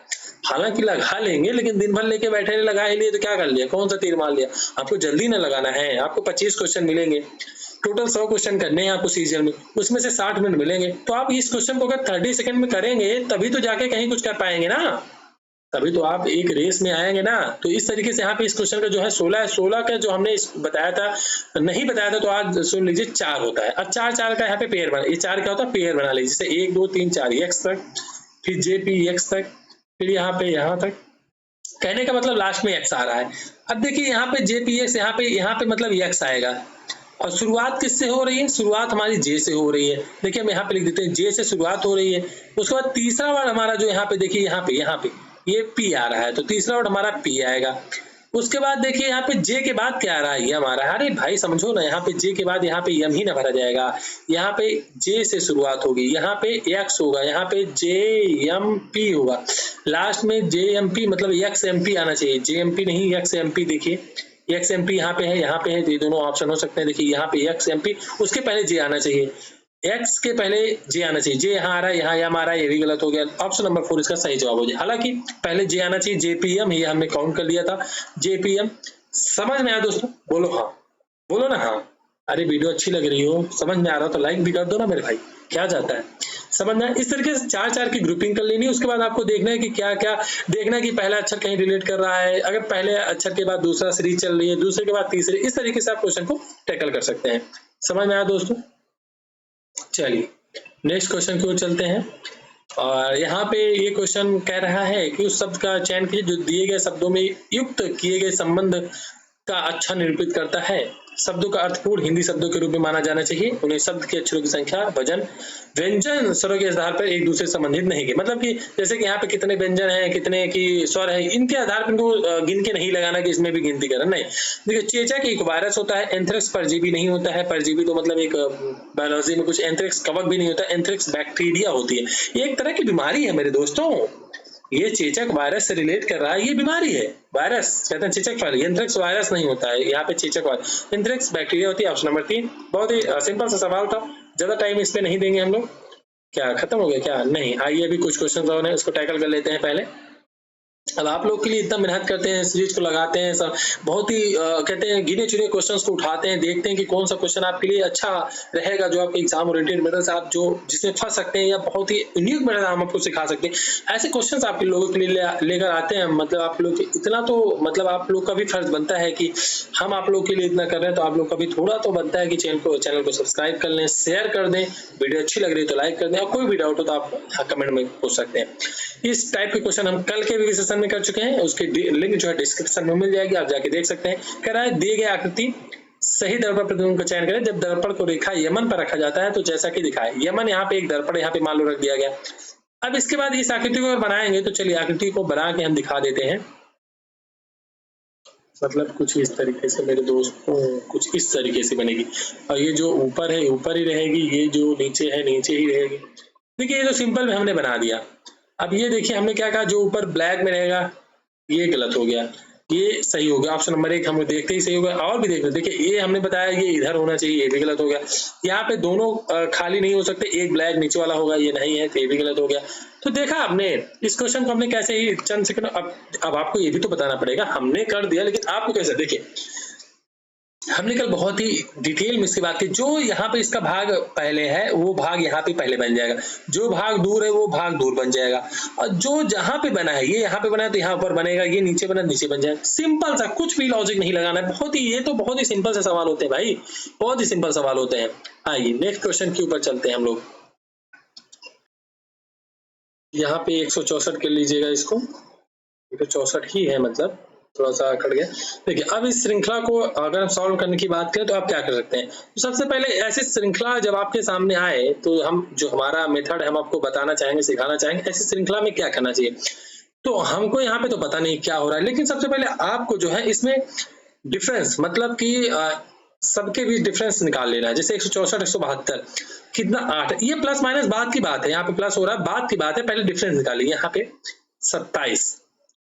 [SPEAKER 1] हालांकि लगा लेंगे, लेकिन दिन भर लेके बैठे लगा ही लिए तो क्या कर लिया, कौन सा तीर मार लिया। आपको जल्दी ना लगाना है, आपको 25 क्वेश्चन मिलेंगे, टोटल 100 क्वेश्चन करने हैं आपको सीरियल में, उसमें से 60 मिनट मिलेंगे। तो आप इस क्वेश्चन को अगर 30 सेकंड में करेंगे तभी तो जाके कहीं कुछ कर पाएंगे ना, तभी तो आप एक रेस में आएंगे ना। तो इस तरीके से यहाँ पे इस क्वेश्चन का जो है 16 है, 16 का जो हमने बताया था, नहीं बताया था तो आज सुन लीजिए 4 होता है। अब 4 4 का यहाँ पे पेयर बना, ये 4 क्या होता है पेयर बना लीजिए, जैसे 1 2 3 4 एक्स तक, फिर जेपी एक्स तक, फिर यहाँ पे यहाँ तक। कहने का मतलब लास्ट में एक्स आ रहा है। अब देखिए यहाँ पे जेपीएक्स, यहाँ पे मतलब एक्स आएगा। और शुरुआत किससे हो रही है, शुरुआत हमारी जे से हो रही है। देखिए हम यहाँ पे लिख देते हैं जे से शुरुआत हो रही है। उसके बाद तीसरा वर्ड हमारा जो यहाँ पे देखिए यहाँ पे ये पी आ रहा है, तो तीसरा वर्ड हमारा पी आएगा। उसके बाद देखिए यहाँ पे जे के बाद क्या आ रहा है, यम आ रहा है। अरे भाई समझो ना, यहाँ पे जे के बाद यहाँ पे यम ही ना भरा जाएगा, यहाँ पे जे से शुरुआत होगी, यहाँ पे एक्स होगा, यहाँ पे जे एम पी होगा, लास्ट में जे एम पी मतलब एक्स एम पी आना चाहिए, जे एम पी नहीं एक्स एम पी। देखिए एक्स एम पी यहाँ पे है, यहाँ पे है, ये दोनों ऑप्शन हो सकते हैं। देखिए यहाँ पे एक्स एम पी, उसके पहले जे आना चाहिए, एक्स के पहले जे आना चाहिए, जे यहाँ आ रहा है, यहाँ यम आ रहा है, ये भी गलत हो गया। ऑप्शन नंबर 4 इसका सही जवाब हो जाए। हालांकि पहले जे आना चाहिए, जेपीएम, ये हमने काउंट कर लिया था, जेपीएम। समझ में आया दोस्तों, बोलो हाँ, बोलो ना हाँ। अरे वीडियो अच्छी लग रही हो, समझ में आ रहा हो तो लाइक भी कर दो ना मेरे भाई, क्या जाता है। समझना इस तरीके से 4 4 की ग्रुपिंग कर लेनी। उसके बाद आपको देखना है कि क्या क्या देखना है कि पहला अक्षर कहीं रिलेट कर रहा है, अगर पहले अक्षर के बाद दूसरा सीरीज चल रही है, दूसरे के बाद तीसरे, इस तरीके से आप क्वेश्चन को टैकल कर सकते हैं। समझ में आया दोस्तों। चलिए नेक्स्ट क्वेश्चन की ओर चलते हैं। और यहाँ पे ये क्वेश्चन कह रहा है कि उस शब्द का चयन कीजिए जो दिए गए शब्दों में युक्त किए गए संबंध का अच्छा निरूपित करता है। शब्दों का अर्थपूर्ण हिंदी शब्दों के रूप में माना जाना चाहिए। उन्हें शब्द के अक्षरों की संख्या, वजन, व्यंजन स्वरों के आधार पर एक दूसरे से संबंधित नहीं है। मतलब कि जैसे कि यहाँ पे कितने व्यंजन हैं, कितने की स्वर है, इनके आधार पर इनको गिन के नहीं लगाना कि इसमें भी गिनती करना, नहीं। देखिए चेचक एक वायरस होता है, एंथ्रेक्स परजीवी नहीं होता है। परजीवी तो मतलब एक बायोलॉजी में कुछ, एंथ्रेक्स कवक भी नहीं होता, एंथ्रेक्स बैक्टीरिया होती है। ये एक तरह की बीमारी है मेरे दोस्तों। ये चेचक वायरस से रिलेट कर रहा है, ये बीमारी है। वायरस कहते हैं चेचक वायरस, एंथ्रेक्स वायरस नहीं होता है, यहाँ पे चेचक वायरस, एंथ्रेक्स बैक्टीरिया होती है। ऑप्शन नंबर 3 बहुत ही सिंपल सा सवाल था, ज्यादा टाइम इस पे नहीं देंगे हम लोग। क्या खत्म हो गया क्या, नहीं। आइए अभी कुछ क्वेश्चन और हैं, उसको टैकल कर लेते हैं पहले। अब आप लोग के लिए इतना मेहनत करते हैं, सीरीज को लगाते हैं, सब बहुत ही कहते हैं गिने चुने क्वेश्चंस को उठाते हैं, देखते हैं कि कौन सा क्वेश्चन आपके लिए अच्छा रहेगा, जो आपके एग्जाम ओरिएंटेड मेथड से आप जो जिसमें फंस सकते हैं, या बहुत ही यूनिक मेथड हम आपको सिखा सकते हैं। ऐसे क्वेश्चंस आपके लोगों के लिए लेकर आते हैं। मतलब आप लोग इतना तो मतलब आप लोग का भी फर्ज बनता है कि हम आप लोग के लिए इतना कर रहे हैं, तो आप लोग का भी थोड़ा तो बनता है कि चैनल को सब्सक्राइब कर लें, शेयर कर दें, वीडियो अच्छी लग रही है तो लाइक कर दें, और कोई भी डाउट हो तो आप कमेंट में पूछ सकते हैं। इस टाइप के क्वेश्चन हम कल के भी सेशन में कर चुके हैं, उसकी लिंक जो है डिस्क्रिप्शन में मिल जाएगी, आप जाके देख सकते हैं। कह रहा है दिए गए आकृति सही दर्पण प्रतिबिंब का चयन करें जब दर्पण को रेखा यमन पर रखा जाता है तो जैसा कि दिखाए। यमन यहाँ पे एक दर्पण यहाँ पे मान लो रख दिया गया। अब इसके बाद इस आकृति को अगर बनाएंगे तो चलिए आकृति को बना के हम दिखा देते हैं। मतलब कुछ इस तरीके से मेरे दोस्तों, कुछ इस तरीके से बनेगी, और ये जो ऊपर है ऊपर ही रहेगी, ये जो नीचे है नीचे ही रहेगी। देखिए ये तो सिंपल में हमने बना दिया। अब ये देखिए हमने क्या कहा, जो ऊपर ब्लैक में रहेगा ये गलत हो गया, ये सही हो गया। ऑप्शन नंबर 1 हम देखते ही सही हो गया। और भी देख लो, देखिए ये हमने बताया ये इधर होना चाहिए, ये भी गलत हो गया। यहाँ पे दोनों खाली नहीं हो सकते, एक ब्लैक नीचे वाला होगा, ये नहीं है तो ये भी गलत हो गया। तो देखा आपने इस क्वेश्चन को हमने कैसे ही चंद सेकंड। अब आपको ये भी तो बताना पड़ेगा, हमने कर दिया लेकिन आपको कैसे। देखिए हमने कल बहुत ही डिटेल में इसकी बात की। जो यहाँ पे इसका भाग पहले है वो भाग यहाँ पे पहले बन जाएगा, जो भाग दूर है वो भाग दूर बन जाएगा, और जो जहाँ पे बना है ये यहाँ पे बना है तो यहाँ ऊपर बनेगा, ये नीचे बना नीचे बन जाएगा। सिंपल सा, कुछ भी लॉजिक नहीं लगाना है। बहुत ही, ये तो बहुत ही सिंपल से सवाल होते हैं भाई, बहुत ही सिंपल सवाल होते हैं। आइए नेक्स्ट क्वेश्चन के ऊपर चलते हैं हम लोग। यहाँ पे 164 कर लीजिएगा इसको, 164 ही है, मतलब थोड़ा सा कट गया। देखिए अब इस श्रृंखला को अगर हम सॉल्व करने की बात करें तो आप क्या कर सकते हैं। तो सबसे पहले ऐसी श्रृंखला जब आपके सामने आए तो हम जो हमारा मेथड है हम आपको बताना चाहेंगे, सिखाना चाहेंगे ऐसी श्रृंखला में क्या करना चाहिए। तो हमको यहाँ पे तो पता नहीं क्या हो रहा है, लेकिन सबसे पहले आपको जो है इसमें डिफरेंस, मतलब कि सबके बीच डिफरेंस निकाल लेना है। जैसे 164 172 कितना 8, ये प्लस माइनस बाद की बात है, यहाँ पे प्लस हो रहा है बाद की बात है, पहले डिफरेंस निकालिए। यहाँ पे 27,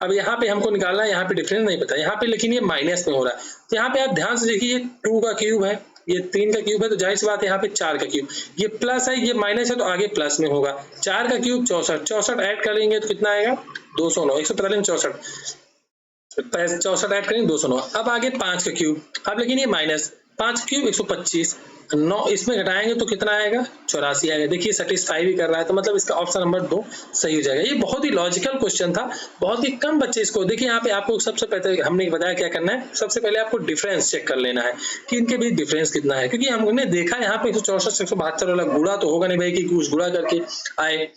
[SPEAKER 1] अब यहाँ पे हमको निकालना है, यहाँ पे डिफरेंस नहीं पता यहाँ पे, लेकिन ये माइनस में हो रहा है। तो यहाँ पे आप ध्यान से देखिए, ये 2 का क्यूब है, ये 3 का क्यूब है, तो जाहिर सी बात है यहाँ पे 4 का क्यूब, ये प्लस है ये माइनस है तो आगे प्लस में होगा। 4 का क्यूब 64, 64 ऐड करेंगे तो कितना आएगा 209, 145 में 64, 64 ऐड करेंगे 209। अब आगे 5 का क्यूब, अब लेकिन ये माइनस, 5 क्यूब 125, 9 इसमें घटाएंगे तो कितना आएगा 84 आएगा। देखिए सेटिस्फाई भी कर रहा है, तो मतलब इसका ऑप्शन नंबर 2 सही हो जाएगा। ये बहुत ही लॉजिकल क्वेश्चन था, बहुत ही कम बच्चे इसको, देखिए यहाँ पे आपको सबसे पहले हमने बताया क्या करना है, सबसे पहले आपको डिफरेंस चेक कर लेना है कि इनके बीच डिफरेंस कितना है, क्योंकि हमने देखा यहाँ पे 164 172 वाला गुणा तो होगा नहीं भाई कि कुछ गुणा करके आए,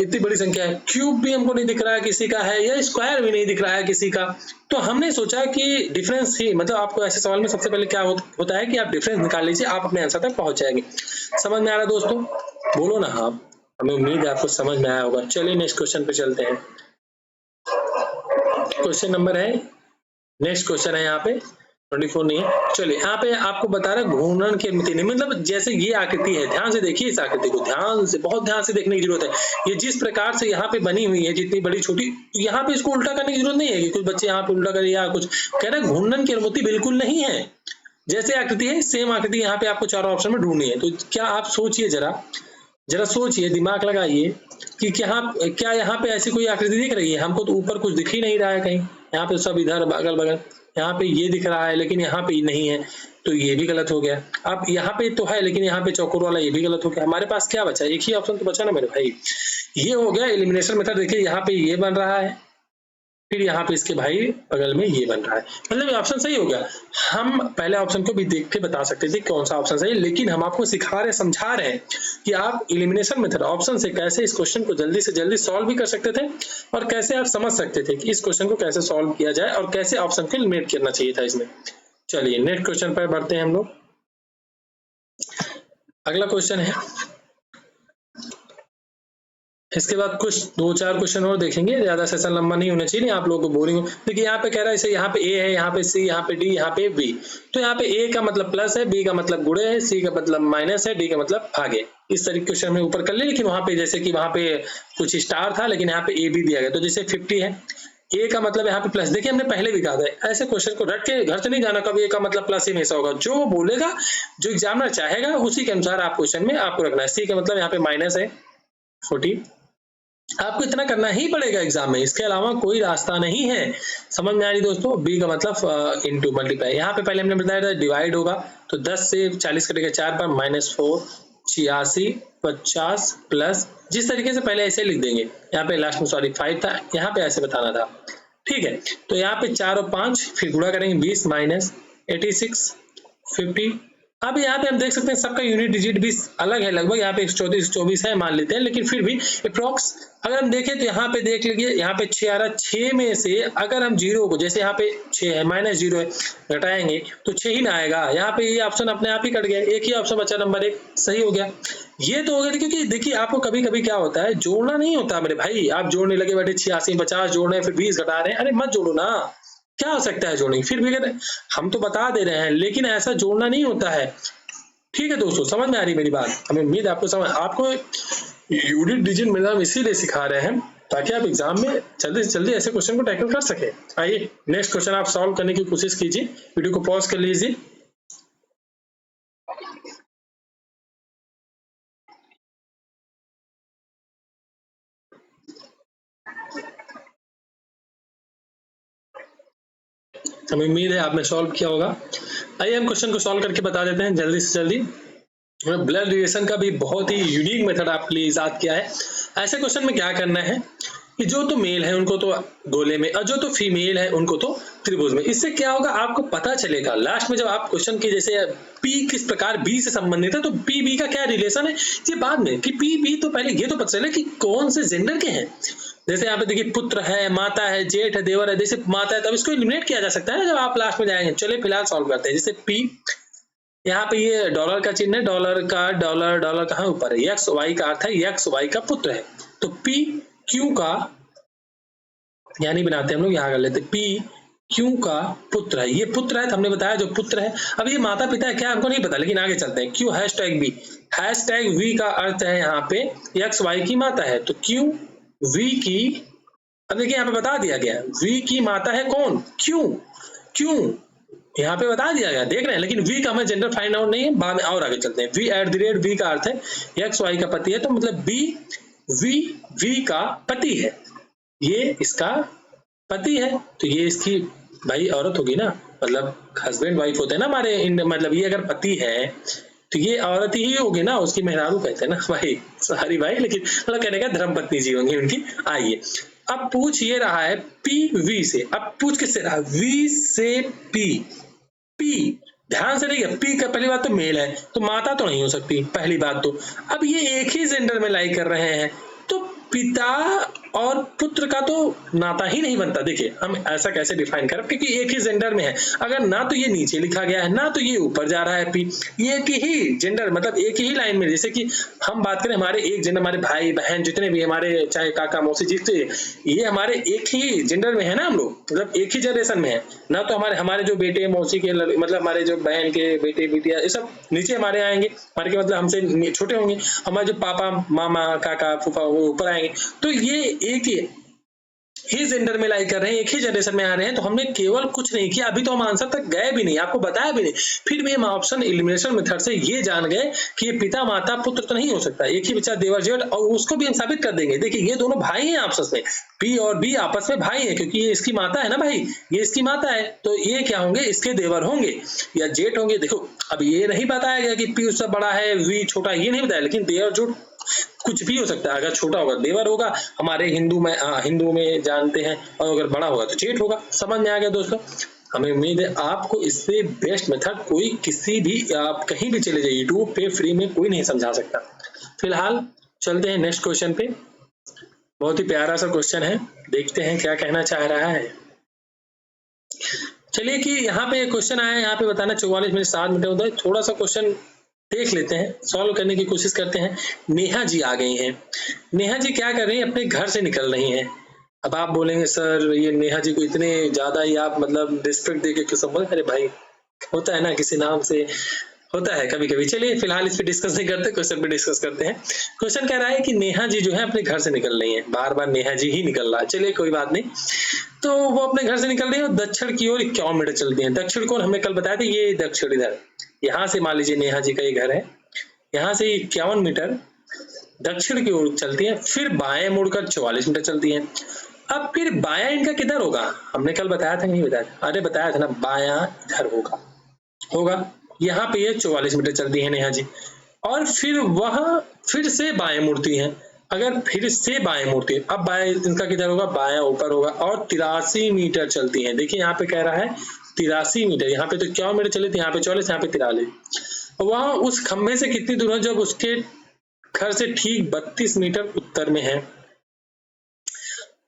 [SPEAKER 1] इतनी बड़ी संख्या है। क्यूब भी हमको नहीं दिख रहा है किसी का है, या स्क्वायर भी नहीं दिख रहा है किसी का, तो हमने सोचा कि डिफरेंस ही, मतलब आपको ऐसे सवाल में सबसे पहले क्या होता है कि आप डिफरेंस निकाल लीजिए, आप अपने आंसर तक पहुंच जाएंगे। समझ में आ रहा है दोस्तों? बोलो ना हाँ, हमें उम्मीद है आपको समझ में आया होगा। चलिए नेक्स्ट क्वेश्चन पे चलते हैं। क्वेश्चन नंबर है, नेक्स्ट क्वेश्चन है यहाँ पे 24 नहीं है। चलिए यहाँ पे आपको बता रहा है घूर्णन की अनुमति नहीं, मतलब जैसे ये आकृति है, ध्यान से देखिए इस आकृति को, ध्यान से, बहुत ध्यान से देखने की जरूरत है। ये जिस प्रकार से यहाँ पे बनी हुई है, जितनी बड़ी छोटी, यहाँ पे इसको उल्टा करने की जरूरत नहीं है कि कुछ बच्चे यहाँ पे उल्टा करें या कुछ, कह रहे घूर्णन की अनुमति बिल्कुल नहीं है। जैसे आकृति है सेम आकृति यहाँ पे आपको चारों ऑप्शन में ढूंढनी है। तो क्या आप सोचिए, जरा सोचिए, दिमाग लगाइए कि क्या यहाँ पे ऐसी कोई आकृति दिख रही है? हमको तो ऊपर कुछ दिख ही नहीं रहा है कहीं, यहाँ पे सब इधर अगल बगल, यहाँ पे ये दिख रहा है लेकिन यहाँ पे नहीं है, तो ये भी गलत हो गया। अब यहाँ पे तो है लेकिन यहाँ पे चौकोर वाला ये भी गलत हो गया। हमारे पास क्या बचा? एक ही ऑप्शन तो बचा ना मेरे भाई, ये हो गया एलिमिनेशन मेथड। देखिए यहाँ पे ये बन रहा है, फिर यहाँ पे इसके भाई बगल में ये बन रहा है, मतलब ये ऑप्शन सही हो गया। हम पहले ऑप्शन को भी देख के बता सकते थे कौन सा ऑप्शन सही है, लेकिन हम आपको सिखा रहे, समझा रहे हैं कि आप एलिमिनेशन मेथड ऑप्शन से कैसे इस क्वेश्चन को जल्दी से जल्दी सॉल्व भी कर सकते थे, और कैसे आप समझ सकते थे कि इस क्वेश्चन को कैसे सॉल्व किया जाए और कैसे ऑप्शन को एलिमिनेट करना चाहिए था इसमें। चलिए नेक्स्ट क्वेश्चन पर बढ़ते हैं हम लोग। अगला क्वेश्चन है, इसके बाद कुछ 2-4 क्वेश्चन और देखेंगे, ज्यादा सेशन लंबा नहीं होना चाहिए, आप लोगों को बोरिंग हो। देखिए यहाँ पे कह रहा है इसे, यहाँ पे ए है, यहाँ पे सी, यहाँ पे डी, यहाँ पे बी। तो यहाँ पे ए का मतलब प्लस है, बी का मतलब गुणे है, सी का मतलब माइनस है, डी का मतलब भागे। इस तरीके क्वेश्चन में ऊपर कर ले, लेकिन वहां पे जैसे कि वहां पे कुछ स्टार था लेकिन यहाँ पे ए भी दिया गया। तो जैसे 50 है, ए का मतलब यहाँ पे प्लस, देखिए हमने पहले भी कहा था ऐसे क्वेश्चन को रट के घर से नहीं जाना, कभी ए का मतलब प्लस ही हमेशा होगा। जो वो बोलेगा, जो एग्जामिनर चाहेगा उसी के अनुसार आप क्वेश्चन में आपको रखना है। सी का मतलब यहाँ पे माइनस है 40, आपको इतना करना ही पड़ेगा एग्जाम में, इसके अलावा कोई रास्ता नहीं है। समझ में आ रही दोस्तों? बी का मतलब इनटू मल्टीप्लाई, यहाँ पे पहले हमने बताया था डिवाइड होगा, तो 10 से 40 कटेगा 4 पर, -4 86 50 प्लस, जिस तरीके से पहले ऐसे लिख देंगे, यहाँ पे लास्ट में सॉरी 5 था, यहाँ पे ऐसे बताना था। ठीक है, तो यहाँ पे 4 और 5 फिर गुणा करेंगे 20 -86 50। अब यहाँ पे हम देख सकते हैं सबका यूनिट डिजिट भी अलग है, लगभग यहाँ पे 134 है मान लेते हैं, लेकिन फिर भी अप्रॉक्स अगर हम देखें तो यहाँ पे देख लीजिए, यहाँ पे 6 आ रहा है, 6 में से अगर हम जीरो को, जैसे यहाँ पे 6 है -0 है, घटाएंगे तो 6 ही ना आएगा। यहाँ पे ये ऑप्शन अपने आप ही कट गया, एक ही ऑप्शन बचा नंबर 1, सही हो गया। ये तो हो गया, क्योंकि देखिए आपको कभी कभी क्या होता है, जोड़ना नहीं होता मेरे भाई, आप जोड़ने लगे बैठे 86 50 जोड़ रहे हैं, फिर 20 घटा रहे हैं, अरे मत जोड़ो ना, क्या हो सकता है जोड़ने, फिर भी अगर हम तो बता दे रहे हैं लेकिन ऐसा जोड़ना नहीं होता है। ठीक है दोस्तों, समझ में आ रही मेरी बात? हमें उम्मीद है आपको समझ, आपको यूनिट डिजिट मिलना हम इसीलिए सिखा रहे हैं ताकि आप एग्जाम में जल्दी से जल्दी ऐसे क्वेश्चन को टैकल कर सके। आइए नेक्स्ट क्वेश्चन आप सॉल्व करने की कोशिश कीजिए, वीडियो को पॉज कर लीजिए। हमें उम्मीद है आपने सॉल्व किया होगा। आइए हम क्वेश्चन को सॉल्व करके बता देते हैं जल्दी से जल्दी। ब्लड रिलेशन का भी बहुत ही यूनिक मेथड आपके लिए इजाद किया है। ऐसे क्वेश्चन में क्या करना है कि जो तो मेल है उनको तो गोले में और जो तो फीमेल है उनको तो त्रिभुज में। इससे क्या होगा आपको पता चलेगा लास्ट में जब आप क्वेश्चन की जैसे पी किस प्रकार बी से संबंधित है तो पी बी का क्या रिलेशन है ये बाद में कि पी बी तो पहले ये तो पता चले कि कौन से जेंडर के हैं। जैसे यहाँ पे देखिए पुत्र है, माता है, जेठ है, देवर है। जैसे माता है तब इसको एलिमिनेट किया जा सकता है ना जब आप लास्ट में जाएंगे। चलिए फिलहाल सॉल्व करते हैं। जैसे पी यहाँ पे ये डॉलर का चिन्ह है, डॉलर कहाँ ऊपर है, एक्स वाई का अर्थ है एक्स वाई का पुत्र है। तो पी क्यू का यानी बनाते हैं हम लोग, यहाँ कर लेते पी क्यू का पुत्र है। ये पुत्र है तो हमने बताया जो पुत्र है। अब ये माता पिता है क्या हमको नहीं पता, लेकिन आगे चलते हैं। Q hashtag B, hashtag V का अर्थ है यहाँ पे एक्स वाई की माता है। तो क्यू वी की, अब देखिए यहाँ पे बता दिया गया वी की माता है कौन, क्यू यहाँ पे बता दिया गया, देख रहे हैं। लेकिन वी का हमें जेंडर फाइंड आउट नहीं है, बाद में और आगे चलते हैं। वी @ वी का अर्थ है एक्स वाई का पति है। तो मतलब बी वी का पति है, ये इसका पति है। तो ये इसकी भाई औरत होगी ना, मतलब हस्बैंड वाइफ होते हैं ना हमारे, मतलब ये अगर पति है तो ये औरत ही होगी ना, उसकी मेहरारू कहते हैं ना भाई, सॉरी भाई, लेकिन मतलब कहने का धर्मपत्नी जी होंगी उनकी। आइए अब पूछ ये रहा है पी वी से। अब पूछ किससे रहा, वी से पी। ध्यान से देखिए, पी का पहली बात तो मेल है तो माता तो नहीं हो सकती पहली बात तो। अब ये एक ही जेंडर में लाई कर रहे हैं तो पिता और पुत्र का तो नाता ही नहीं बनता। देखिए हम ऐसा कैसे डिफाइन करें, क्योंकि एक ही जेंडर में है। अगर ना तो ये नीचे लिखा गया है ना तो ये ऊपर जा रहा है पी, ये एक ही जेंडर मतलब एक ही लाइन में। जैसे कि हम बात करें हमारे एक जेंडर, हमारे भाई बहन जितने भी हमारे चाहे काका मौसी जितने, ये हमारे एक ही जेंडर में है ना, हम लोग मतलब एक ही जनरेशन में है ना। तो हमारे जो बेटे मौसी के मतलब हमारे जो बहन के बेटे बेटियां ये सब नीचे हमारे आएंगे, हमारे के मतलब हमसे छोटे होंगे। हमारे जो पापा मामा काका फूफा वो ऊपर आएंगे। तो ये एक ही जेंडर में लाई कर रहे हैं, एक ही जनरेशन में आ रहे हैं। तो हमने केवल कुछ नहीं किया, अभी तो हम आंसर तक गए भी नहीं, आपको बताया भी नहीं, फिर भी हम ऑप्शन एलिमिनेशन मेथड से ये जान गए कि ये पिता माता पुत्र तो नहीं हो सकता, एक ही बच्चा देवर जेठ, और उसको भी हम साबित कर देंगे। देखिए ये दोनों भाई हैं आपस में, पी और बी आपस में भाई है, क्योंकि ये इसकी माता है ना भाई, ये इसकी माता है तो ये क्या होंगे, इसके देवर होंगे या जेठ होंगे। देखो अब ये नहीं बताया गया कि पी उससे बड़ा है वी छोटा, ये नहीं बताया, लेकिन देवर जेठ कुछ भी हो सकता है। अगर छोटा होगा देवर होगा, हमारे हिंदू में जानते हैं, और अगर बड़ा होगा तो जेठ होगा। समझ में आ गया दोस्तों। हमें उम्मीद है आपको इससे बेस्ट मेथड कोई किसी भी, आप कहीं भी चले जाइए यूट्यूब पे फ्री में कोई नहीं समझा सकता। फिलहाल चलते हैं नेक्स्ट क्वेश्चन पे। बहुत ही प्यारा सा क्वेश्चन है, देखते हैं क्या कहना चाह रहा है। चलिए कि यहाँ पे क्वेश्चन आया है, यहाँ पे बताना 44 मिनट 7 मिनट होता है। थोड़ा सा क्वेश्चन देख लेते हैं, सॉल्व करने की कोशिश करते हैं। नेहा जी आ गई हैं। नेहा जी क्या कर रही हैं, अपने घर से निकल रही हैं। अब आप बोलेंगे सर ये नेहा जी को इतने ज्यादा ही आप मतलब रिस्पेक्ट देके क्यों संबोधन, अरे भाई होता है ना किसी नाम से, होता है कभी कभी। चलिए फिलहाल इस पे डिस्कस नहीं करते, क्वेश्चन पे डिस्कस करते हैं। क्वेश्चन कह रहा है कि नेहा जी जो है अपने घर से निकल रही है, बार बार नेहा जी ही निकल रहा है, चलिए कोई बात नहीं। तो वो अपने घर से निकल रही है और दक्षिण की ओर 51 मीटर चलती है। दक्षिण कोण हमने कल बताया था, ये दक्षिण इधर, यहाँ से मान लीजिए नेहा जी का ये घर है, यहाँ से 51 मीटर दक्षिण की ओर चलती है, फिर बाएं मुड़कर 44 मीटर चलती है। अब फिर बायां इनका किधर होगा, हमने कल बताया था नहीं बताया, अरे बताया था ना, बायां इधर होगा। यहाँ पे ये 44 मीटर चलती है नेहा जी, और फिर वह फिर से बाएं मुड़ती है। अगर फिर से बाएं मुड़ती है, अब बाएं इनका किधर होगा, बायां ऊपर होगा, और 83 मीटर चलती है। देखिए यहाँ पे कह रहा है 83 मीटर, यहाँ पे तो 51 मीटर चली थी, यहाँ पे 44, यहाँ पे 43। वह उस खंभे से कितनी दूर है, जब उसके घर से ठीक 32 मीटर उत्तर में है।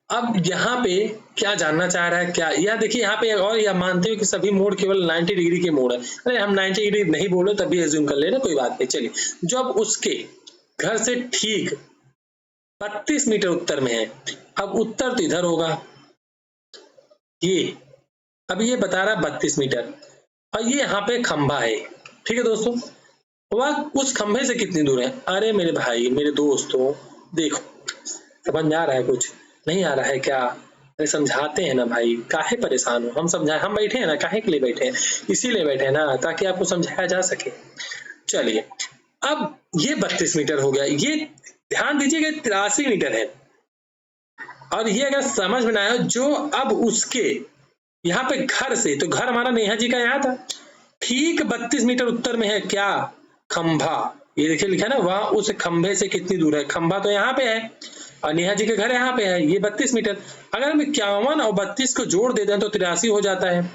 [SPEAKER 1] अब यहाँ पे क्या जानना चाह रहा है, क्या यह देखिए यहाँ पे, और यह मानते हो कि सभी मोड़ केवल 90 डिग्री के मोड़ है। अरे हम 90 डिग्री नहीं बोले तभी एज्यूम कर ले रहे, कोई बात नहीं। चलिए जब उसके घर से ठीक 32 मीटर उत्तर में है, अब उत्तर तो इधर होगा, ये अब ये बता रहा है 32 मीटर, और ये यहाँ पे खंभा है, ठीक है दोस्तों। वह उस खंभे से कितनी दूर है, अरे मेरे भाई मेरे दोस्तों देखो, समझ में आ रहा है, कुछ नहीं आ रहा है क्या, अरे समझाते हैं ना भाई, काहे परेशान हो, हम समझाए, हम बैठे हैं ना, काहे के लिए बैठे हैं, इसीलिए बैठे हैं ना, ताकि आपको समझाया जा सके। चलिए अब ये 32 मीटर हो गया, ये ध्यान दीजिएगा 83 मीटर है, और ये अगर समझ में आया जो अब उसके यहाँ पे घर से, तो घर हमारा नेहा जी का यहाँ था, ठीक 32 मीटर उत्तर में है क्या? खंभा। ये देखिए लिखा है ना, वह उस खंभे से कितनी दूर है? खंभा तो यहाँ पे है और नेहा जी के घर यहाँ पे है, ये 32 मीटर। अगर हम 51 और 32 को जोड़ देते हैं तो 83 हो जाता है।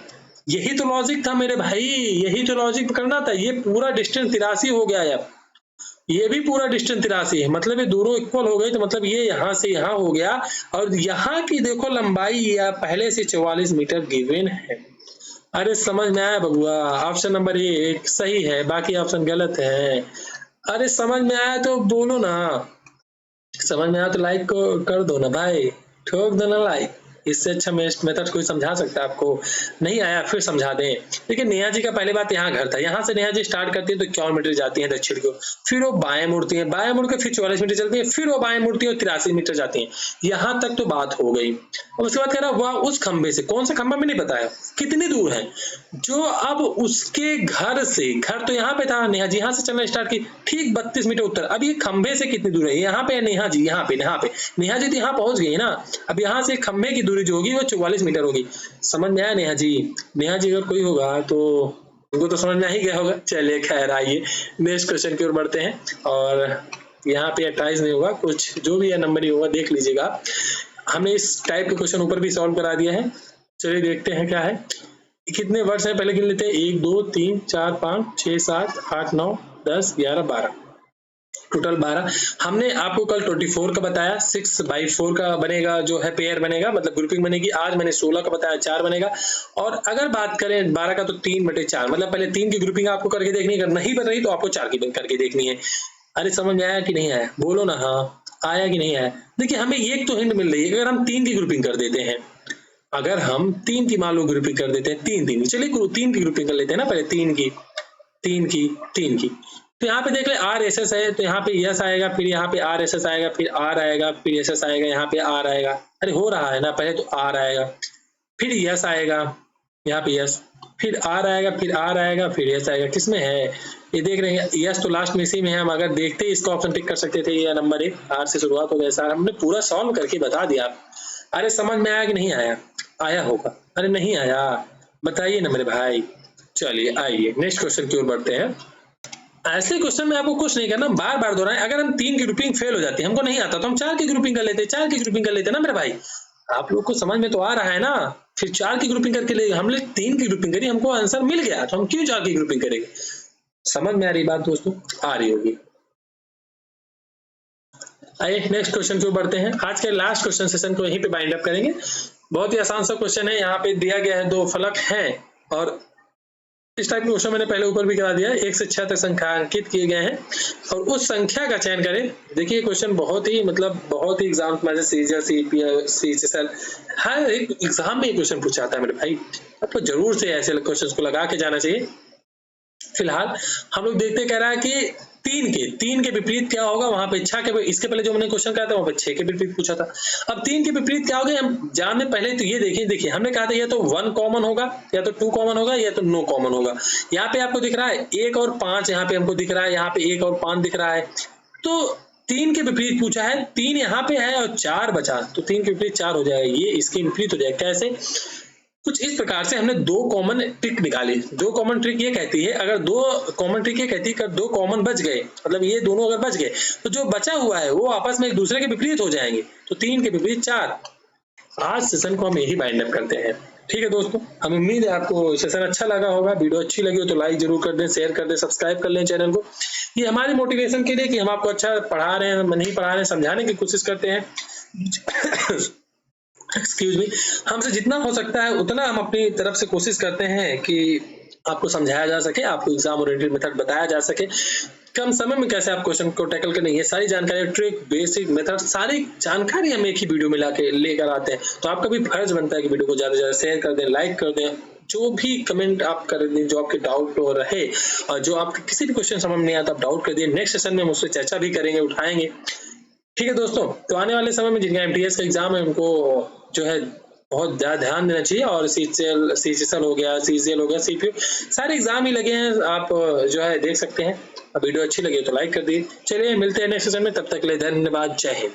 [SPEAKER 1] यही तो लॉजिक था मेरे भाई, यही तो लॉजिक करना था। ये पूरा डिस्टेंस 83 हो गया है, ये भी पूरा डिस्टेंस 83 है, मतलब ये दोनों इक्वल हो गए। तो मतलब ये यहाँ से यहाँ हो गया और यहाँ की देखो लंबाई या पहले से 44 मीटर गिवन है। अरे समझ में आया बबुआ? ऑप्शन नंबर 1 सही है, बाकी ऑप्शन गलत है। अरे समझ में आया तो बोलो ना, समझ में आया तो लाइक को कर दो ना भाई, ठोक दो ना लाइक। इससे अच्छा मेथड कोई समझा सकता है आपको? नहीं आया फिर समझा दें। देखिए नेहा जी का पहले बात यहाँ घर था, यहाँ से नेहा जी स्टार्ट करती है तो 51 मीटर जाती है दक्षिण को, फिर वो बाएं मुड़ती है, बाएं मुड़ के फिर 44 मीटर चलती है, फिर वो बाएं मुड़ती है और 83 मीटर जाती है। यहाँ तक तो बात हो गई। और उसके बाद कह रहा वह उस खंभे से, कौन सा खंभा में नहीं बताया, कितनी दूर है, जो अब उसके घर से, घर तो यहाँ पे था, नेहा जी यहाँ से चलना स्टार्ट की, ठीक 32 मीटर उत्तर। अब ये खंभे से कितनी दूर है? यहाँ पे नेहा जी, यहाँ पे नेहा जी तो यहाँ पहुंच गई ना। अब यहाँ से खंभे की दूरी जो होगी वो 44 मीटर होगी। समझ में आया नेहा जी? नेहा जी अगर कोई होगा तो उनको तो समझ में ही गया होगा। चलिए खैर आइए नेक्स्ट क्वेश्चन की ओर बढ़ते हैं। और यहाँ पे 28 नहीं होगा, कुछ जो भी नंबर ही होगा देख लीजिएगा। हमने इस टाइप के क्वेश्चन ऊपर भी सॉल्व करा दिया है। चलिए देखते हैं क्या है। कितने वर्ड्स हैं पहले गिन लेते हैं। 1 2 3 4 5 6 7 8 9 10 11 12, टोटल 12। हमने आपको कल 24 का बताया, 6/4 का बनेगा, जो है पेयर बनेगा, मतलब ग्रुपिंग बनेगी। आज मैंने 16 का बताया, 4 बनेगा। और अगर बात करें 12 का तो 3/4, मतलब पहले 3 की ग्रुपिंग आपको करके देखनी है, अगर नहीं बन रही तो आपको 4 की करके देखनी है। अरे समझ में आया कि नहीं आया? बोलो ना हाँ, आया कि नहीं आया? देखिए हमें एक तो हिंट मिल रही है, अगर हम 3 की ग्रुपिंग कर देते हैं, अगर हम 3 की मान लो ग्रुपिंग कर देते हैं, 3 चलिए 3 की ग्रुपिंग कर लेते हैं ना, पहले 3 की। तो यहाँ पे देख ले आर एस एस है, तो यहाँ पे यस आएगा, फिर यहाँ पे आर एस एस आएगा, फिर आर आएगा, फिर एस एस आएगा, यहाँ पे आर आएगा। अरे हो रहा है ना, पहले तो आर आएगा, फिर यस आएगा, यहाँ पे यस, फिर आर आएगा, फिर आर आएगा, फिर यस आएगा। किसमें है ये देख रहे हैं? यस तो लास्ट में इसी में है। हम अगर देखते इसको ऑप्शन टिक कर सकते थे, ये नंबर 1 आर से शुरुआत हो गया सर, हमने पूरा सॉल्व करके बता दिया। अरे समझ में आया कि नहीं आया? आया होगा। अरे नहीं आया बताइए ना मेरे भाई। चलिए आइए नेक्स्ट क्वेश्चन की ओर बढ़ते हैं। ऐसे क्वेश्चन में आपको कुछ नहीं करना, बार बार दोहराएं। अगर हम 3 की ग्रुपिंग फेल हो जाती है, हमको नहीं आता, तो हम 4 की ग्रुपिंग कर लेते, 4 की ग्रुपिंग कर लेते ना मेरे भाई। आप लोग को समझ में तो आ रहा है ना? फिर 4 की ग्रुपिंग करके ले, हमने 3 की ग्रुपिंग करी, हमको आंसर मिल गया, तो हम क्यों 4 की ग्रुपिंग करेंगे? समझ में आ रही बात दोस्तों? आ रही होगी। आइए नेक्स्ट क्वेश्चन की ओर बढ़ते हैं। आज के लास्ट क्वेश्चन सेशन को यहीं पे बाइंड अप करेंगे। बहुत ही आसान सा क्वेश्चन है। यहाँ पे दिया गया है 2 फलक हैं और इस टाइप के क्वेश्चन मैंने पहले ऊपर भी करा दिया है। 1 से 6 तक संख्या अंकित किए गए हैं और उस संख्या का चयन करें। देखिए क्वेश्चन बहुत ही बहुत ही एग्जाम में सीजीएल हर एक एग्जाम में क्वेश्चन पूछा जाता है मेरे भाई, आपको जरूर से ऐसे क्वेश्चन को लगा के जाना चाहिए। फिलहाल हम लोग देखते कह रहा है कि 3 के विपरीत क्या होगा, वहां पे 6 के, इसके पहले जो मैंने क्वेश्चन कहा था वहां पे 6 के विपरीत पूछा था। अब 3 के विपरीत क्या होगा हम जानने पहले तो ये देखिए हमने कहा था या तो 1 कॉमन होगा, या तो 2 कॉमन होगा, या तो नो कॉमन होगा। यहाँ पे आपको दिख रहा है 1 और 5, यहाँ पे हमको दिख रहा है, यहाँ पे 1 और 5 दिख रहा है। तो 3 के विपरीत पूछा है, 3 यहाँ पे है और 4 बचा, तो 3 के विपरीत 4 हो जाएगा, ये इसके विपरीत हो जाएगा। कैसे? कुछ इस प्रकार से हमने 2 कॉमन ट्रिक निकाली। 2 कॉमन ट्रिक ये कहती है, अगर 2 कॉमन ट्रिक ये कहती है कि 2 कॉमन बच गए, मतलब ये दोनों अगर बच गए तो जो बचा हुआ है वो आपस में एक दूसरे के विपरीत हो जाएंगे। तो 3 के विपरीत 4। आज सेशन को हम यही बाइंड अप करते हैं। ठीक है दोस्तों, हम उम्मीद है आपको सेशन अच्छा लगा होगा। वीडियो अच्छी लगी हो तो लाइक जरूर कर दें, शेयर कर दें, सब्सक्राइब कर लें चैनल को। ये हमारी मोटिवेशन के लिए कि हम आपको अच्छा पढ़ा रहे हैं, नहीं पढ़ा रहे हैं, समझाने की कोशिश करते हैं। एक्सक्यूज मी, हमसे जितना हो सकता है उतना हम अपनी तरफ से कोशिश करते हैं कि आपको समझाया जा सके, आपको एग्जाम ओरिएंटेड मेथड बताया जा सके, कम समय में कैसे आप क्वेश्चन को टैकल करने, ये सारी जानकारी, ट्रिक, बेसिक मेथड, सारी जानकारी हम एक ही वीडियो में लाके लेकर आते हैं। तो आपका भी फर्ज बनता है कि वीडियो को ज्यादा से ज्यादा शेयर कर दें, लाइक कर दें, जो भी कमेंट आप कर दें, जो आपके डाउट हो रहे और जो आपके किसी भी क्वेश्चन समझ नहीं आता आप डाउट कर दिए। नेक्स्ट सेशन में हम उससे चर्चा भी करेंगे, उठाएंगे। ठीक है दोस्तों, तो आने वाले समय में जिनका एमटीएस का एग्जाम है उनको जो है बहुत ज्यादा ध्यान देना चाहिए। और सीजीएल हो गया, सीजीएल हो गया, सीपीयू, सारे एग्जाम ही लगे हैं, आप जो है देख सकते हैं। वीडियो अच्छी लगी तो लाइक कर दी। चलिए मिलते हैं नेक्स्ट सेशन में, तब तक के लिए धन्यवाद, जय हिंद।